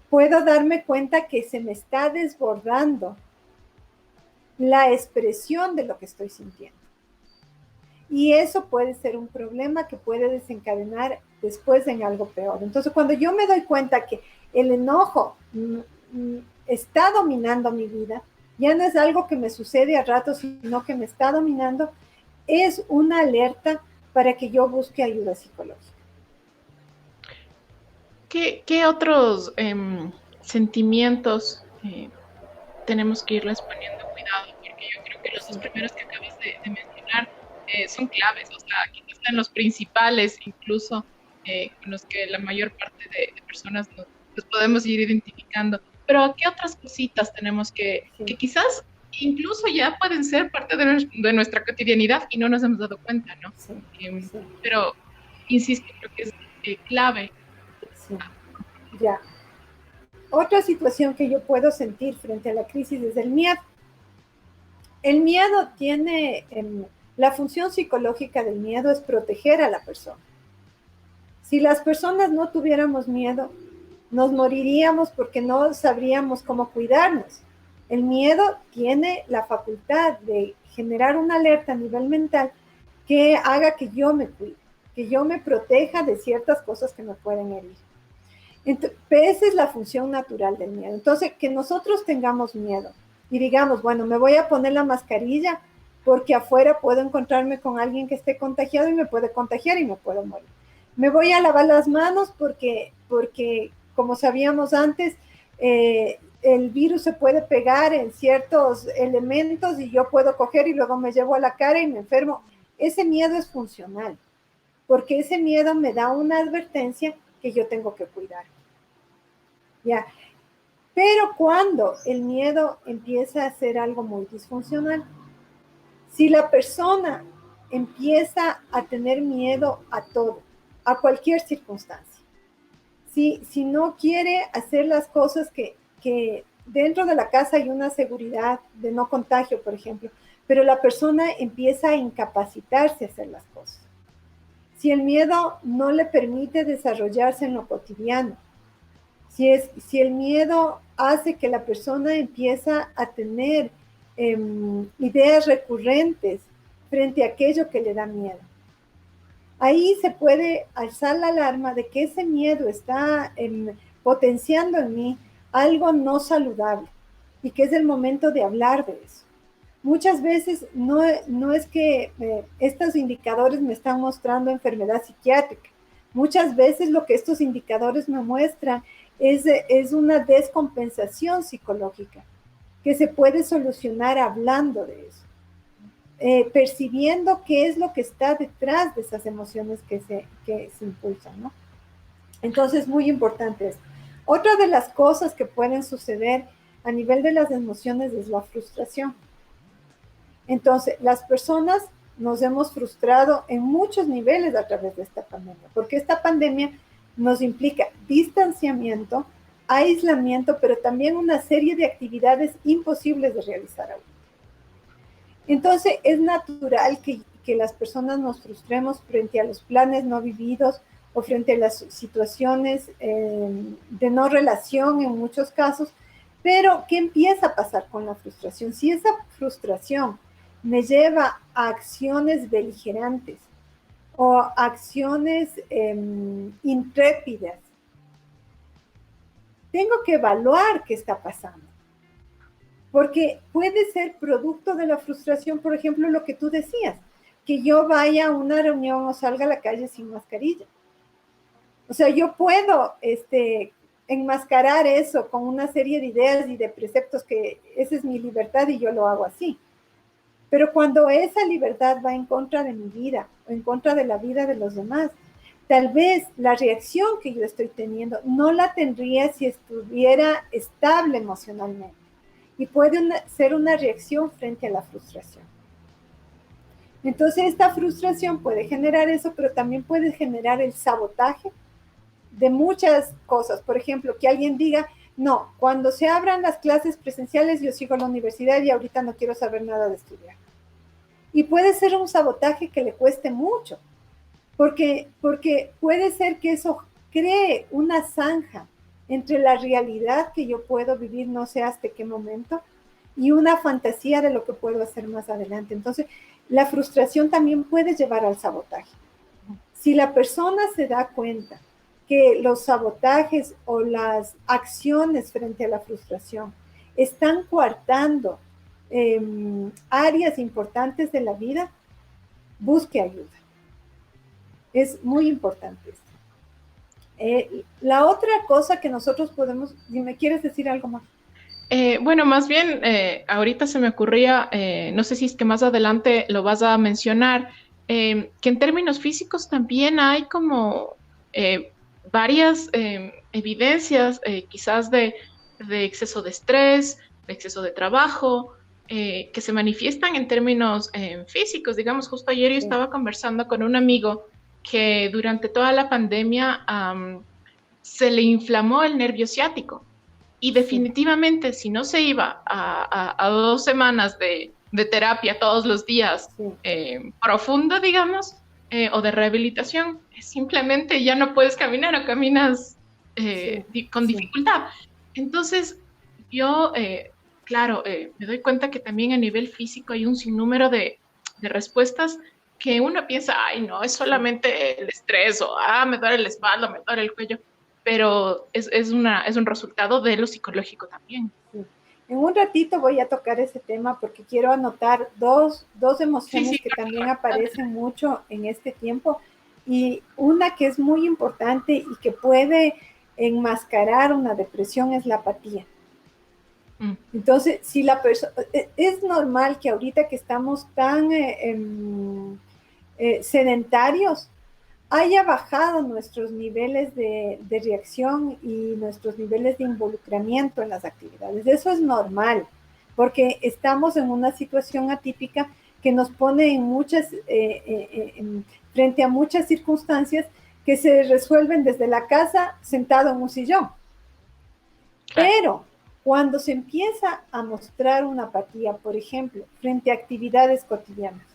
puedo darme cuenta que se me está desbordando la expresión de lo que estoy sintiendo. Y eso puede ser un problema que puede desencadenar después en algo peor. Entonces, cuando yo me doy cuenta que el enojo está dominando mi vida, ya no es algo que me sucede a ratos, sino que me está dominando, es una alerta para que yo busque ayuda psicológica. ¿Qué otros sentimientos tenemos que irles poniendo cuidado? Porque yo creo que los dos primeros que acabas de mencionar son claves, o sea, aquí están los principales, incluso con los que la mayor parte de personas nos podemos ir identificando. Pero ¿qué otras cositas tenemos que quizás incluso ya pueden ser parte de nuestra cotidianidad y no nos hemos dado cuenta, ¿no? Sí. Pero, insisto, creo que es clave. Sí. Ya. Otra situación que yo puedo sentir frente a la crisis es el miedo. El miedo tiene, la función psicológica del miedo es proteger a la persona. Si las personas no tuviéramos miedo, nos moriríamos porque no sabríamos cómo cuidarnos. El miedo tiene la facultad de generar una alerta a nivel mental que haga que yo me cuide, que yo me proteja de ciertas cosas que me pueden herir. Entonces, esa es la función natural del miedo. Entonces, que nosotros tengamos miedo y digamos, bueno, me voy a poner la mascarilla porque afuera puedo encontrarme con alguien que esté contagiado y me puede contagiar y me puedo morir. Me voy a lavar las manos porque como sabíamos antes, el virus se puede pegar en ciertos elementos y yo puedo coger y luego me llevo a la cara y me enfermo. Ese miedo es funcional, porque ese miedo me da una advertencia que yo tengo que cuidar. ¿Ya? Pero cuando el miedo empieza a ser algo muy disfuncional, si la persona empieza a tener miedo a todo, a cualquier circunstancia, si no quiere hacer las cosas que dentro de la casa hay una seguridad de no contagio, por ejemplo, pero la persona empieza a incapacitarse a hacer las cosas. Si el miedo no le permite desarrollarse en lo cotidiano, si el miedo hace que la persona empieza a tener ideas recurrentes frente a aquello que le da miedo, ahí se puede alzar la alarma de que ese miedo está potenciando en mí algo no saludable y que es el momento de hablar de eso. Muchas veces no es que estos indicadores me están mostrando enfermedad psiquiátrica. Muchas veces lo que estos indicadores me muestran es una descompensación psicológica que se puede solucionar hablando de eso. Percibiendo qué es lo que está detrás de esas emociones que se impulsan, ¿no? Entonces, muy importante esto. Otra de las cosas que pueden suceder a nivel de las emociones es la frustración. Entonces, las personas nos hemos frustrado en muchos niveles a través de esta pandemia, porque esta pandemia nos implica distanciamiento, aislamiento, pero también una serie de actividades imposibles de realizar aún. Entonces, es natural que las personas nos frustremos frente a los planes no vividos o frente a las situaciones de no relación en muchos casos, pero ¿qué empieza a pasar con la frustración? Si esa frustración me lleva a acciones beligerantes o acciones intrépidas, tengo que evaluar qué está pasando. Porque puede ser producto de la frustración, por ejemplo, lo que tú decías, que yo vaya a una reunión o salga a la calle sin mascarilla. O sea, yo puedo enmascarar eso con una serie de ideas y de preceptos que esa es mi libertad y yo lo hago así. Pero cuando esa libertad va en contra de mi vida o en contra de la vida de los demás, tal vez la reacción que yo estoy teniendo no la tendría si estuviera estable emocionalmente. Y puede ser una reacción frente a la frustración. Entonces, esta frustración puede generar eso, pero también puede generar el sabotaje de muchas cosas. Por ejemplo, que alguien diga, no, cuando se abran las clases presenciales yo sigo a la universidad y ahorita no quiero saber nada de estudiar. Y puede ser un sabotaje que le cueste mucho, porque puede ser que eso cree una zanja entre la realidad que yo puedo vivir, no sé hasta qué momento, y una fantasía de lo que puedo hacer más adelante. Entonces, la frustración también puede llevar al sabotaje. Si la persona se da cuenta que los sabotajes o las acciones frente a la frustración están coartando áreas importantes de la vida, busque ayuda. Es muy importante esto. La otra cosa que nosotros podemos, si me quieres decir algo más. Bueno, más bien, ahorita se me ocurría, no sé si es que más adelante lo vas a mencionar, que en términos físicos también hay como varias evidencias, quizás de exceso de estrés, de exceso de trabajo, que se manifiestan en términos físicos. Digamos, justo ayer yo estaba conversando con un amigo que durante toda la pandemia se le inflamó el nervio ciático y definitivamente si no se iba a 2 semanas de terapia todos los días profunda, digamos, o de rehabilitación, simplemente ya no puedes caminar o caminas con dificultad. Entonces yo claro, me doy cuenta que también a nivel físico hay un sinnúmero de respuestas que uno piensa, ay, no, es solamente el estrés o, me duele la espalda, me duele el cuello, pero es un resultado de lo psicológico también. Sí. En un ratito voy a tocar ese tema porque quiero anotar dos Sí, emociones sí, que también claro. aparecen mucho en este tiempo y una que es muy importante y que puede enmascarar una depresión es la apatía. Mm, Entonces, si la persona, es normal que ahorita que estamos tan sedentarios, haya bajado nuestros niveles de reacción y nuestros niveles de involucramiento en las actividades. Eso es normal, porque estamos en una situación atípica que nos pone en frente a muchas circunstancias que se resuelven desde la casa sentado en un sillón. claro. Pero cuando se empieza a mostrar una apatía, por ejemplo, frente a actividades cotidianas,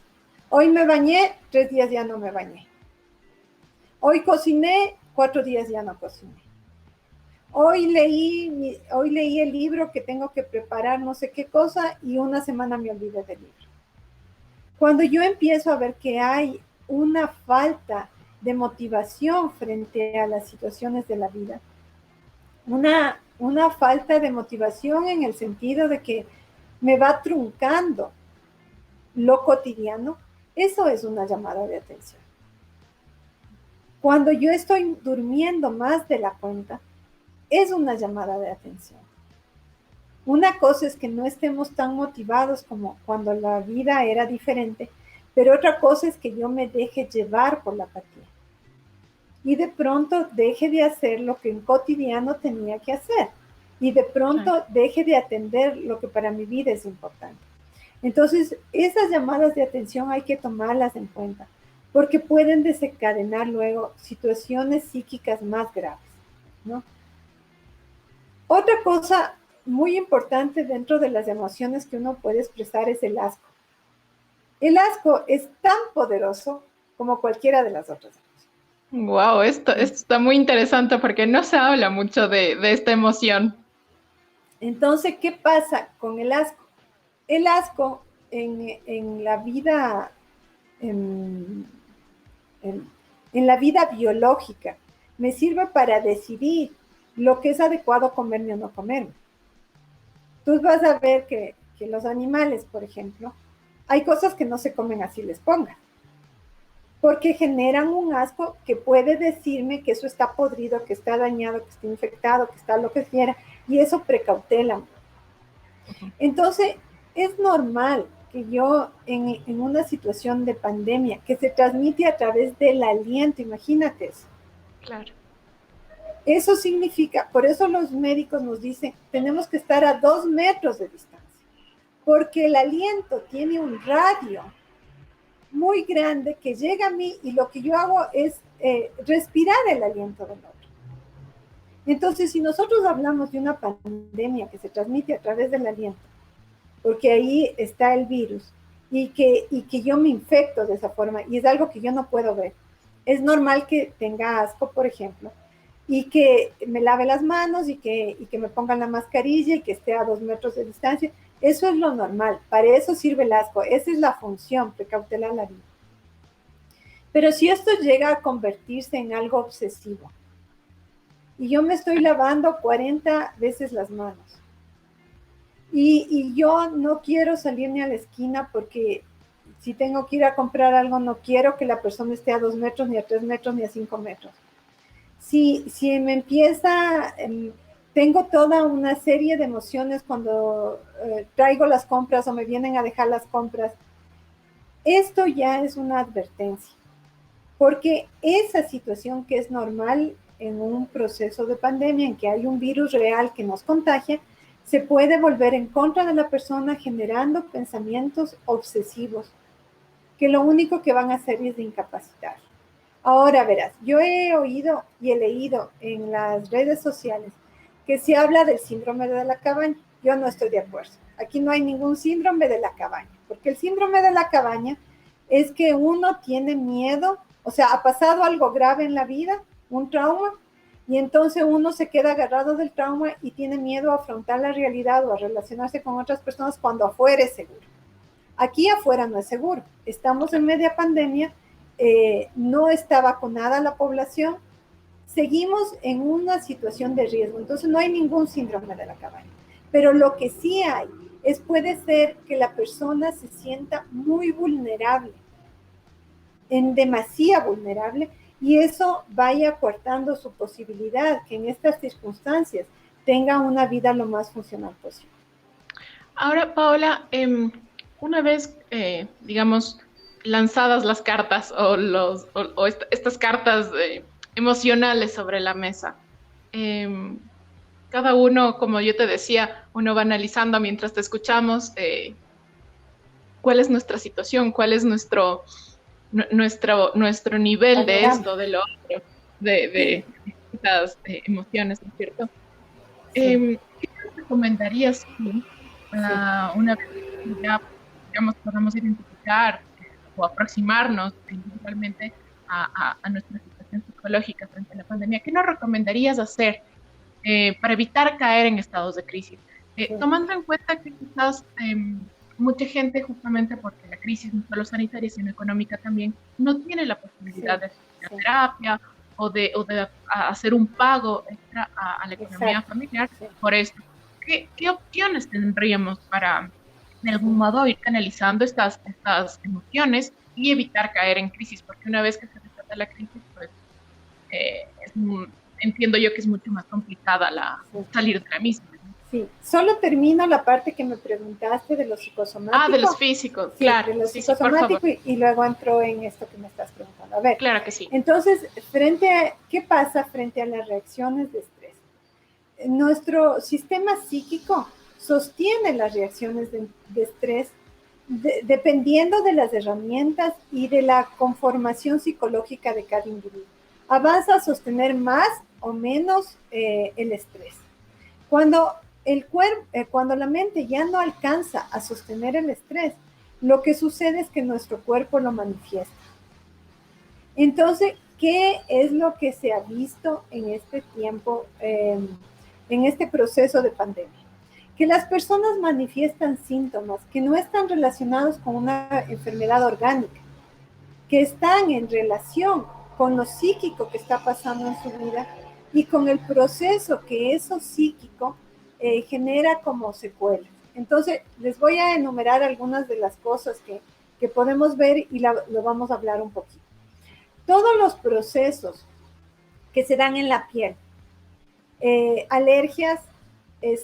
hoy me bañé, 3 días ya no me bañé. Hoy cociné, 4 días ya no cociné. Hoy leí el libro que tengo que preparar no sé qué cosa y una semana me olvidé del libro. Cuando yo empiezo a ver que hay una falta de motivación frente a las situaciones de la vida, una falta de motivación en el sentido de que me va truncando lo cotidiano, eso es una llamada de atención. Cuando yo estoy durmiendo más de la cuenta, es una llamada de atención. Una cosa es que no estemos tan motivados como cuando la vida era diferente, pero otra cosa es que yo me deje llevar por la apatía. Y de pronto deje de hacer lo que en cotidiano tenía que hacer. Y de pronto deje de atender lo que para mi vida es importante. Entonces, esas llamadas de atención hay que tomarlas en cuenta, porque pueden desencadenar luego situaciones psíquicas más graves, ¿no? Otra cosa muy importante dentro de las emociones que uno puede expresar es el asco. El asco es tan poderoso como cualquiera de las otras. Wow, esto está muy interesante porque no se habla mucho de esta emoción. Entonces, ¿qué pasa con el asco? El asco en la vida, en, en la vida biológica, me sirve para decidir lo que es adecuado comerme o no comerme. Tú vas a ver que los animales, por ejemplo, hay cosas que no se comen así les pongan, porque generan un asco que puede decirme que eso está podrido, que está dañado, que está infectado, que está lo que quiera, y eso precautela. Entonces, es normal que yo en una situación de pandemia que se transmite a través del aliento, imagínate eso. Claro. Eso significa, por eso los médicos nos dicen, tenemos que estar a 2 metros de distancia, porque el aliento tiene un radio muy grande que llega a mí y lo que yo hago es respirar el aliento del otro. Entonces, si nosotros hablamos de una pandemia que se transmite a través del aliento, porque ahí está el virus, y que yo me infecto de esa forma, y es algo que yo no puedo ver, es normal que tenga asco, por ejemplo, y que me lave las manos y que me pongan la mascarilla y que esté a 2 metros de distancia. Eso es lo normal, para eso sirve el asco, esa es la función, precautelar la vida. Pero si esto llega a convertirse en algo obsesivo, y yo me estoy lavando 40 veces las manos, y yo no quiero salir ni a la esquina porque si tengo que ir a comprar algo, no quiero que la persona esté a 2 metros, ni a 3 metros, ni a 5 metros. Si me empieza, tengo toda una serie de emociones cuando traigo las compras o me vienen a dejar las compras, esto ya es una advertencia, porque esa situación que es normal en un proceso de pandemia en que hay un virus real que nos contagia, se puede volver en contra de la persona generando pensamientos obsesivos que lo único que van a hacer es de incapacitar. Ahora verás, yo he oído y he leído en las redes sociales que se habla del síndrome de la cabaña. Yo no estoy de acuerdo. Aquí no hay ningún síndrome de la cabaña, porque el síndrome de la cabaña es que uno tiene miedo, o sea, ha pasado algo grave en la vida, un trauma, Y entonces uno se queda agarrado del trauma y tiene miedo a afrontar la realidad o a relacionarse con otras personas cuando afuera es seguro. Aquí afuera no es seguro. Estamos en media pandemia, no está vacunada la población, seguimos en una situación de riesgo, entonces no hay ningún síndrome de la cabaña. Pero lo que sí hay puede ser que la persona se sienta muy vulnerable, en demasía vulnerable, y eso vaya coartando su posibilidad que en estas circunstancias tenga una vida lo más funcional posible. Ahora, Paola, una vez, digamos, lanzadas las cartas o estas cartas emocionales sobre la mesa, cada uno, como yo te decía, uno va analizando mientras te escuchamos cuál es nuestra situación, cuál es nuestro nivel de esto, de lo otro, de estas emociones, ¿no es cierto? Sí. ¿Qué recomendarías tú una vez que ya, digamos, podamos identificar o aproximarnos individualmente a nuestra situación psicológica frente a la pandemia? ¿Qué nos recomendarías hacer para evitar caer en estados de crisis? Tomando en cuenta que quizás mucha gente, justamente porque la crisis no solo sanitaria, sino económica también, no tiene la posibilidad de hacer terapia o de hacer un pago extra a la economía familiar por esto. ¿Qué opciones tendríamos para, de algún modo, ir canalizando estas emociones y evitar caer en crisis? Porque una vez que se desata la crisis, pues entiendo yo que es mucho más complicada salir de la misma. Sí, solo termino la parte que me preguntaste de los psicosomáticos. Ah, de los físicos, sí, claro. De los psicosomáticos y luego entro en esto que me estás preguntando. A ver, claro que sí. Entonces, ¿qué pasa frente a las reacciones de estrés? Nuestro sistema psíquico sostiene las reacciones de estrés dependiendo de las herramientas y de la conformación psicológica de cada individuo. Avanza a sostener más o menos el estrés. Cuando la mente ya no alcanza a sostener el estrés, lo que sucede es que nuestro cuerpo lo manifiesta. Entonces, ¿qué es lo que se ha visto en este tiempo, en este proceso de pandemia? Que las personas manifiestan síntomas que no están relacionados con una enfermedad orgánica, que están en relación con lo psíquico que está pasando en su vida y con el proceso que eso psíquico genera como secuelas. Entonces, les voy a enumerar algunas de las cosas que podemos ver y lo vamos a hablar un poquito. Todos los procesos que se dan en la piel, alergias,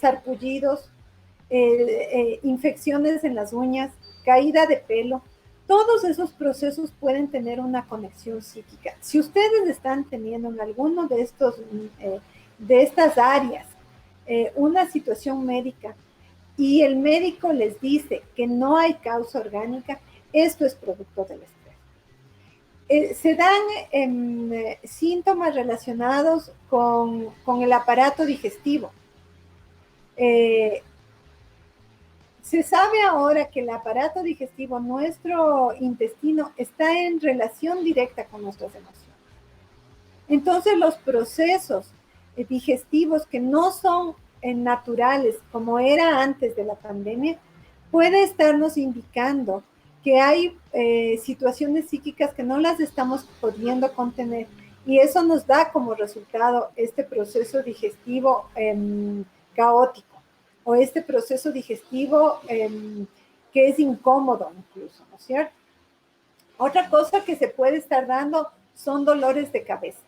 sarpullidos, infecciones en las uñas, caída de pelo, todos esos procesos pueden tener una conexión psíquica. Si ustedes están teniendo en alguno de estas áreas una situación médica y el médico les dice que no hay causa orgánica, esto es producto del estrés. Se dan síntomas relacionados con el aparato digestivo. Se sabe ahora que el aparato digestivo, nuestro intestino, está en relación directa con nuestras emociones. Entonces, los procesos digestivos que no son naturales, como era antes de la pandemia, puede estarnos indicando que hay situaciones psíquicas que no las estamos pudiendo contener, y eso nos da como resultado este proceso digestivo caótico, o este proceso digestivo que es incómodo incluso, ¿no es cierto? Otra cosa que se puede estar dando son dolores de cabeza.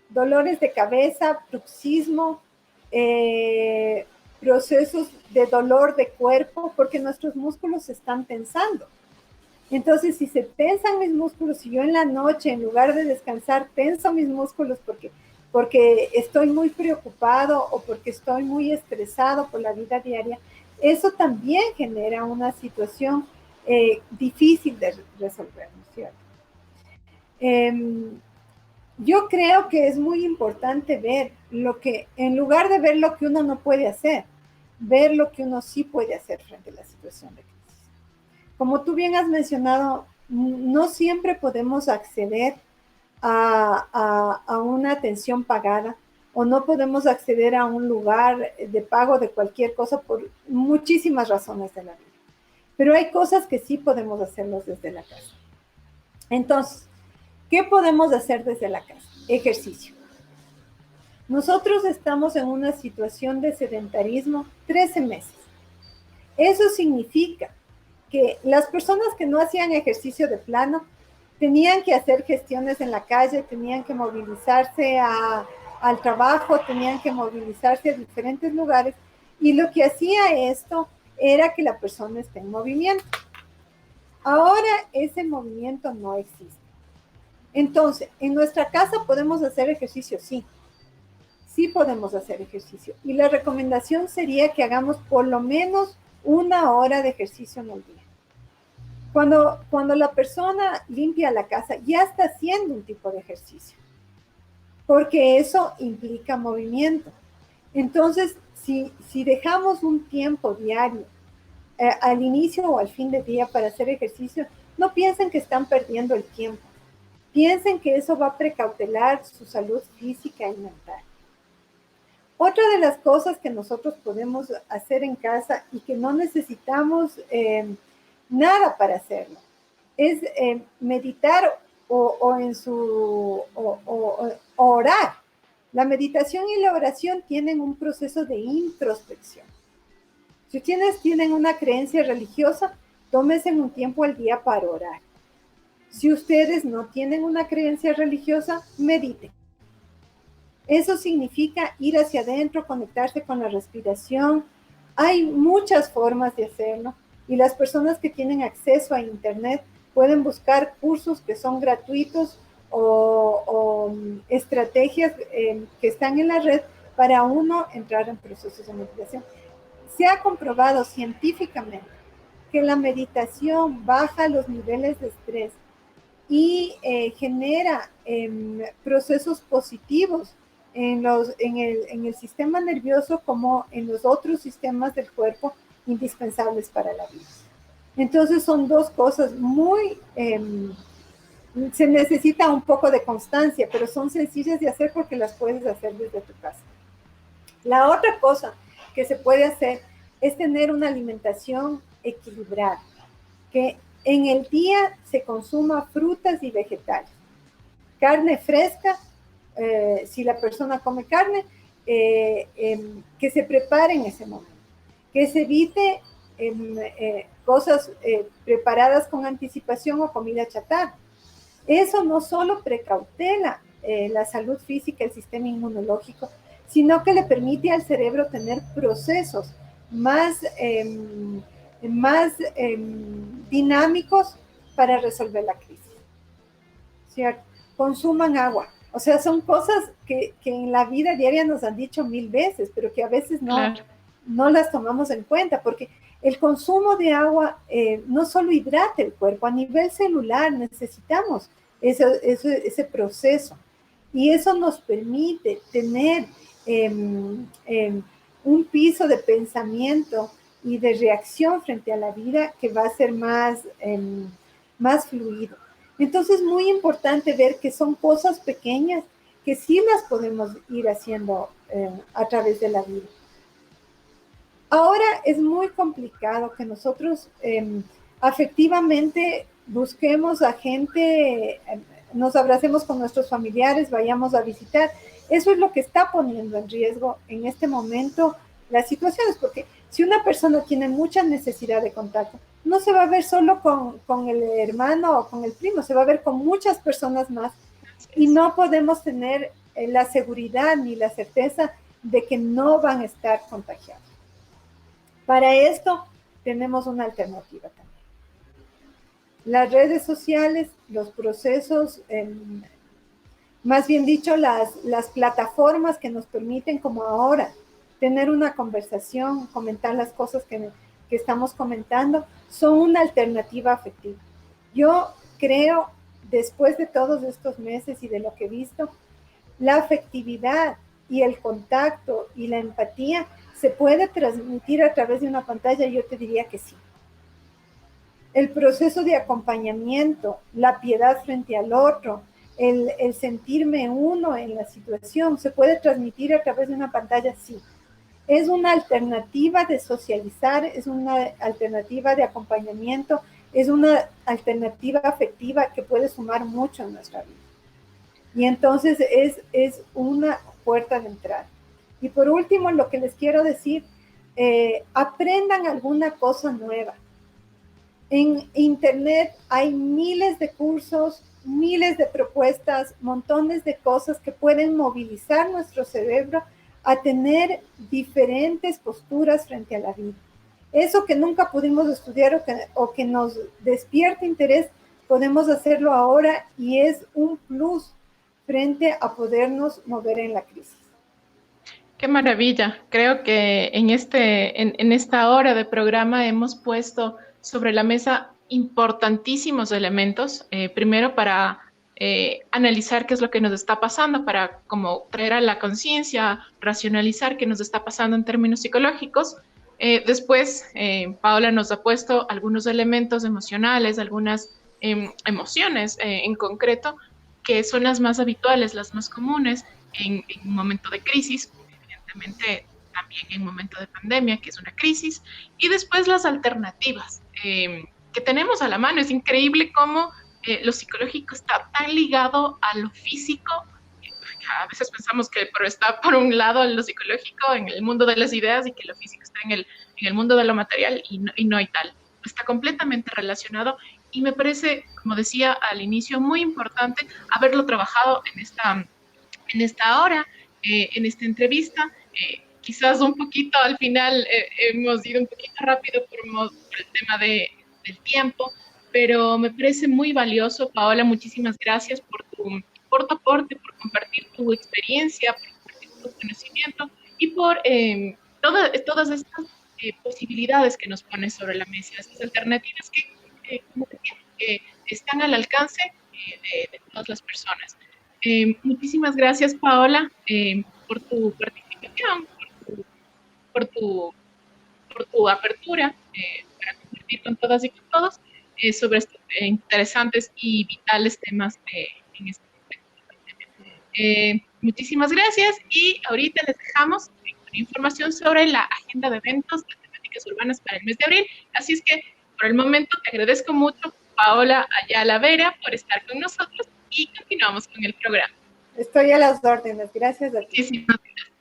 Dolores de cabeza, bruxismo, procesos de dolor de cuerpo, porque nuestros músculos se están tensando. Entonces, si se tensan mis músculos, si yo en la noche, en lugar de descansar, tenso mis músculos porque estoy muy preocupado o porque estoy muy estresado por la vida diaria, eso también genera una situación difícil de resolver, ¿no es cierto? Yo creo que es muy importante ver en lugar de ver lo que uno no puede hacer, ver lo que uno sí puede hacer frente a la situación de crisis. Como tú bien has mencionado, no siempre podemos acceder a una atención pagada o no podemos acceder a un lugar de pago de cualquier cosa por muchísimas razones de la vida. Pero hay cosas que sí podemos hacerlos desde la casa. Entonces, ¿qué podemos hacer desde la casa? Ejercicio. Nosotros estamos en una situación de sedentarismo 13 meses. Eso significa que las personas que no hacían ejercicio de plano tenían que hacer gestiones en la calle, tenían que movilizarse al trabajo, tenían que movilizarse a diferentes lugares, y lo que hacía esto era que la persona esté en movimiento. Ahora ese movimiento no existe. Entonces, ¿en nuestra casa podemos hacer ejercicio? Sí. Sí podemos hacer ejercicio. Y la recomendación sería que hagamos por lo menos 1 hora de ejercicio en el día. Cuando la persona limpia la casa, ya está haciendo un tipo de ejercicio, porque eso implica movimiento. Entonces, si dejamos un tiempo diario, al inicio o al fin del día para hacer ejercicio, no piensen que están perdiendo el tiempo. Piensen que eso va a precautelar su salud física y mental. Otra de las cosas que nosotros podemos hacer en casa y que no necesitamos nada para hacerlo es meditar o orar. La meditación y la oración tienen un proceso de introspección. Si ustedes tienen una creencia religiosa, tómense un tiempo al día para orar. Si ustedes no tienen una creencia religiosa, mediten. Eso significa ir hacia adentro, conectarse con la respiración. Hay muchas formas de hacerlo y las personas que tienen acceso a Internet pueden buscar cursos que son gratuitos o estrategias que están en la red para uno entrar en procesos de meditación. Se ha comprobado científicamente que la meditación baja los niveles de estrés y genera procesos positivos en el sistema nervioso como en los otros sistemas del cuerpo indispensables para la vida. Entonces son dos cosas muy... se necesita un poco de constancia, pero son sencillas de hacer porque las puedes hacer desde tu casa. La otra cosa que se puede hacer es tener una alimentación equilibrada, que en el día se consuma frutas y vegetales, carne fresca, si la persona come carne, que se prepare en ese momento, que se evite cosas preparadas con anticipación o comida chatarra. Eso no solo precautela la salud física, el sistema inmunológico, sino que le permite al cerebro tener procesos más dinámicos para resolver la crisis. ¿Cierto? Consuman agua. O sea, son cosas que en la vida diaria nos han dicho 1000 veces, pero que a veces no las tomamos en cuenta, porque el consumo de agua no solo hidrata el cuerpo, a nivel celular necesitamos ese proceso. Y eso nos permite tener un piso de pensamiento y de reacción frente a la vida que va a ser más fluido. Entonces es muy importante ver que son cosas pequeñas que sí las podemos ir haciendo a través de la vida. Ahora es muy complicado que nosotros afectivamente busquemos a gente, nos abracemos con nuestros familiares, vayamos a visitar. Eso es lo que está poniendo en riesgo en este momento las situaciones, porque si una persona tiene mucha necesidad de contacto, no se va a ver solo con el hermano o con el primo, se va a ver con muchas personas más y no podemos tener la seguridad ni la certeza de que no van a estar contagiados. Para esto tenemos una alternativa también. Las redes sociales, los procesos, más bien dicho, las plataformas que nos permiten, como ahora, tener una conversación, comentar las cosas que estamos comentando, son una alternativa afectiva. Yo creo, después de todos estos meses y de lo que he visto, la afectividad y el contacto y la empatía se puede transmitir a través de una pantalla. Yo te diría que sí. El proceso de acompañamiento, la piedad frente al otro, el sentirme uno en la situación. ¿Se puede transmitir a través de una pantalla? Sí. Es una alternativa de socializar, es una alternativa de acompañamiento, es una alternativa afectiva que puede sumar mucho en nuestra vida. Y entonces es una puerta de entrada. Y por último, lo que les quiero decir, aprendan alguna cosa nueva. En Internet hay miles de cursos, miles de propuestas, montones de cosas que pueden movilizar nuestro cerebro a tener diferentes posturas frente a la vida. Eso que nunca pudimos estudiar o que nos despierta interés, podemos hacerlo ahora y es un plus frente a podernos mover en la crisis. Qué maravilla. Creo que en esta hora de programa hemos puesto sobre la mesa importantísimos elementos. Primero para analizar qué es lo que nos está pasando, para como traer a la conciencia, racionalizar qué nos está pasando en términos psicológicos. Después, Paola nos ha puesto algunos elementos emocionales, algunas emociones en concreto, que son las más habituales, las más comunes en un momento de crisis, evidentemente también en un momento de pandemia, que es una crisis, y después las alternativas que tenemos a la mano. Es increíble cómo lo psicológico está tan ligado a lo físico. A veces pensamos que está por un lado lo psicológico en el mundo de las ideas y que lo físico está en el mundo de lo material, y no hay tal. Está completamente relacionado y me parece, como decía al inicio, muy importante haberlo trabajado en esta hora, en esta entrevista. Quizás un poquito al final hemos ido un poquito rápido por el tema del tiempo, pero me parece muy valioso. Paola, muchísimas gracias por tu aporte, por compartir tu experiencia, por compartir tu conocimiento y por todas estas posibilidades que nos pones sobre la mesa, estas alternativas que están al alcance de todas las personas. Muchísimas gracias, Paola, por tu participación, por tu apertura para compartir con todas y con todos sobre estos interesantes y vitales temas en este momento. Muchísimas gracias y ahorita les dejamos con información sobre la agenda de eventos de temáticas urbanas para el mes de abril. Así es que por el momento te agradezco mucho, Paola Ayala Vera, por estar con nosotros y continuamos con el programa. Estoy a las órdenes. Gracias a ti. Muchísimas gracias.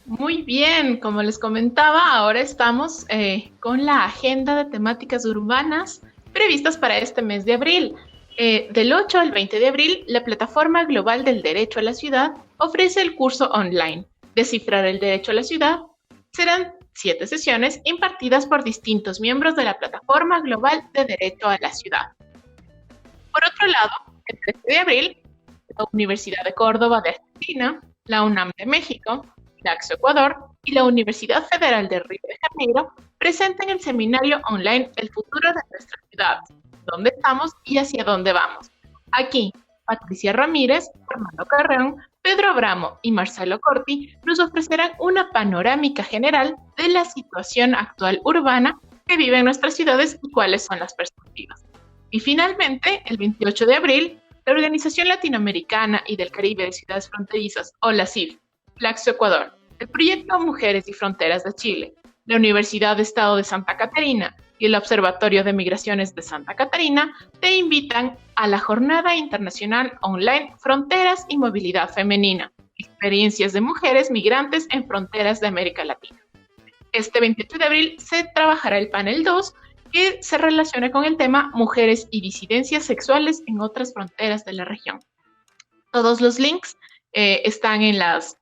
Muy bien, como les comentaba, ahora estamos con la agenda de temáticas urbanas previstas para este mes de abril. Del 8 al 20 de abril, la Plataforma Global del Derecho a la Ciudad ofrece el curso online Descifrar el Derecho a la Ciudad. Serán 7 sesiones impartidas por distintos miembros de la Plataforma Global de Derecho a la Ciudad. Por otro lado, el 13 de abril, la Universidad de Córdoba de Argentina, la UNAM de México, Flaxo Ecuador y la Universidad Federal de Río de Janeiro presentan el seminario online El futuro de nuestra ciudad, dónde estamos y hacia dónde vamos. Aquí, Patricia Ramírez, Armando Carreón, Pedro Abramo y Marcelo Corti nos ofrecerán una panorámica general de la situación actual urbana que viven nuestras ciudades y cuáles son las perspectivas. Y finalmente, el 28 de abril, la Organización Latinoamericana y del Caribe de Ciudades Fronterizas, o la CIF, Flaxo Ecuador, el Proyecto Mujeres y Fronteras de Chile, la Universidad de Estado de Santa Catarina y el Observatorio de Migraciones de Santa Catarina te invitan a la Jornada Internacional Online Fronteras y Movilidad Femenina, experiencias de mujeres migrantes en fronteras de América Latina. Este 28 de abril se trabajará el panel 2, que se relaciona con el tema Mujeres y disidencias sexuales en otras fronteras de la región. Todos los links están en las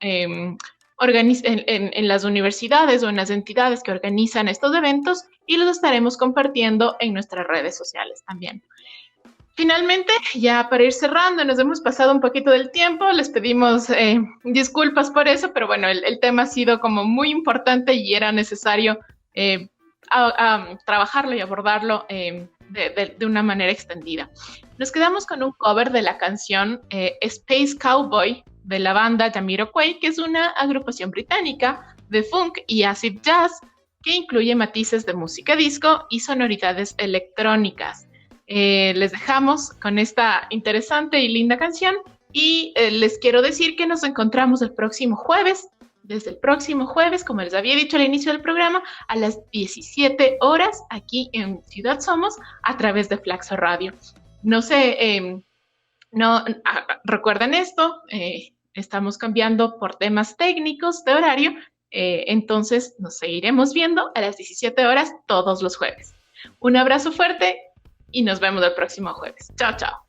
universidades o en las entidades que organizan estos eventos y los estaremos compartiendo en nuestras redes sociales también. Finalmente, ya para ir cerrando, nos hemos pasado un poquito del tiempo, les pedimos disculpas por eso, pero bueno, el tema ha sido como muy importante y era necesario trabajarlo y abordarlo de una manera extendida. Nos quedamos con un cover de la canción Space Cowboy de la banda Jamiroquai, que es una agrupación británica de funk y acid jazz que incluye matices de música disco y sonoridades electrónicas. Les dejamos con esta interesante y linda canción y les quiero decir que nos encontramos el próximo jueves, desde el próximo jueves, como les había dicho al inicio del programa, a las 17 horas aquí en Ciudad Somos a través de Flaxo Radio. No sé, recuerden esto, estamos cambiando por temas técnicos de horario, entonces nos seguiremos viendo a las 17 horas todos los jueves. Un abrazo fuerte y nos vemos el próximo jueves. Chao, chao.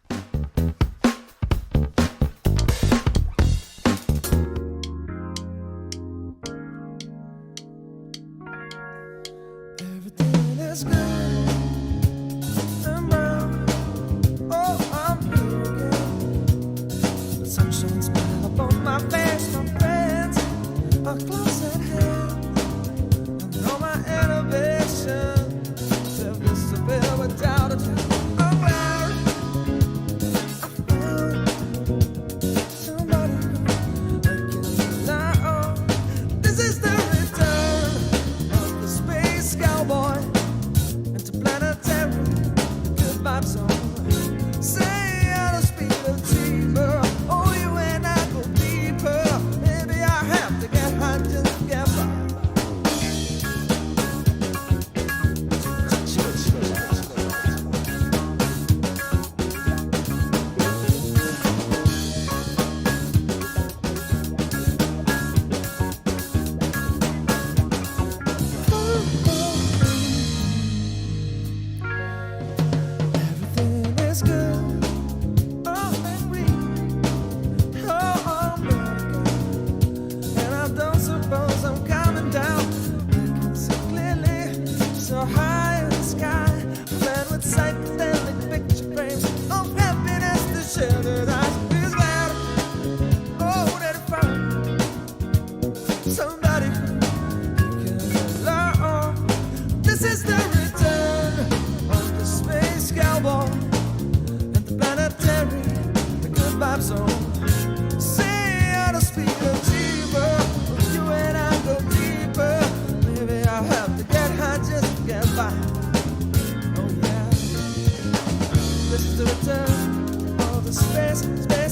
This is the return of the space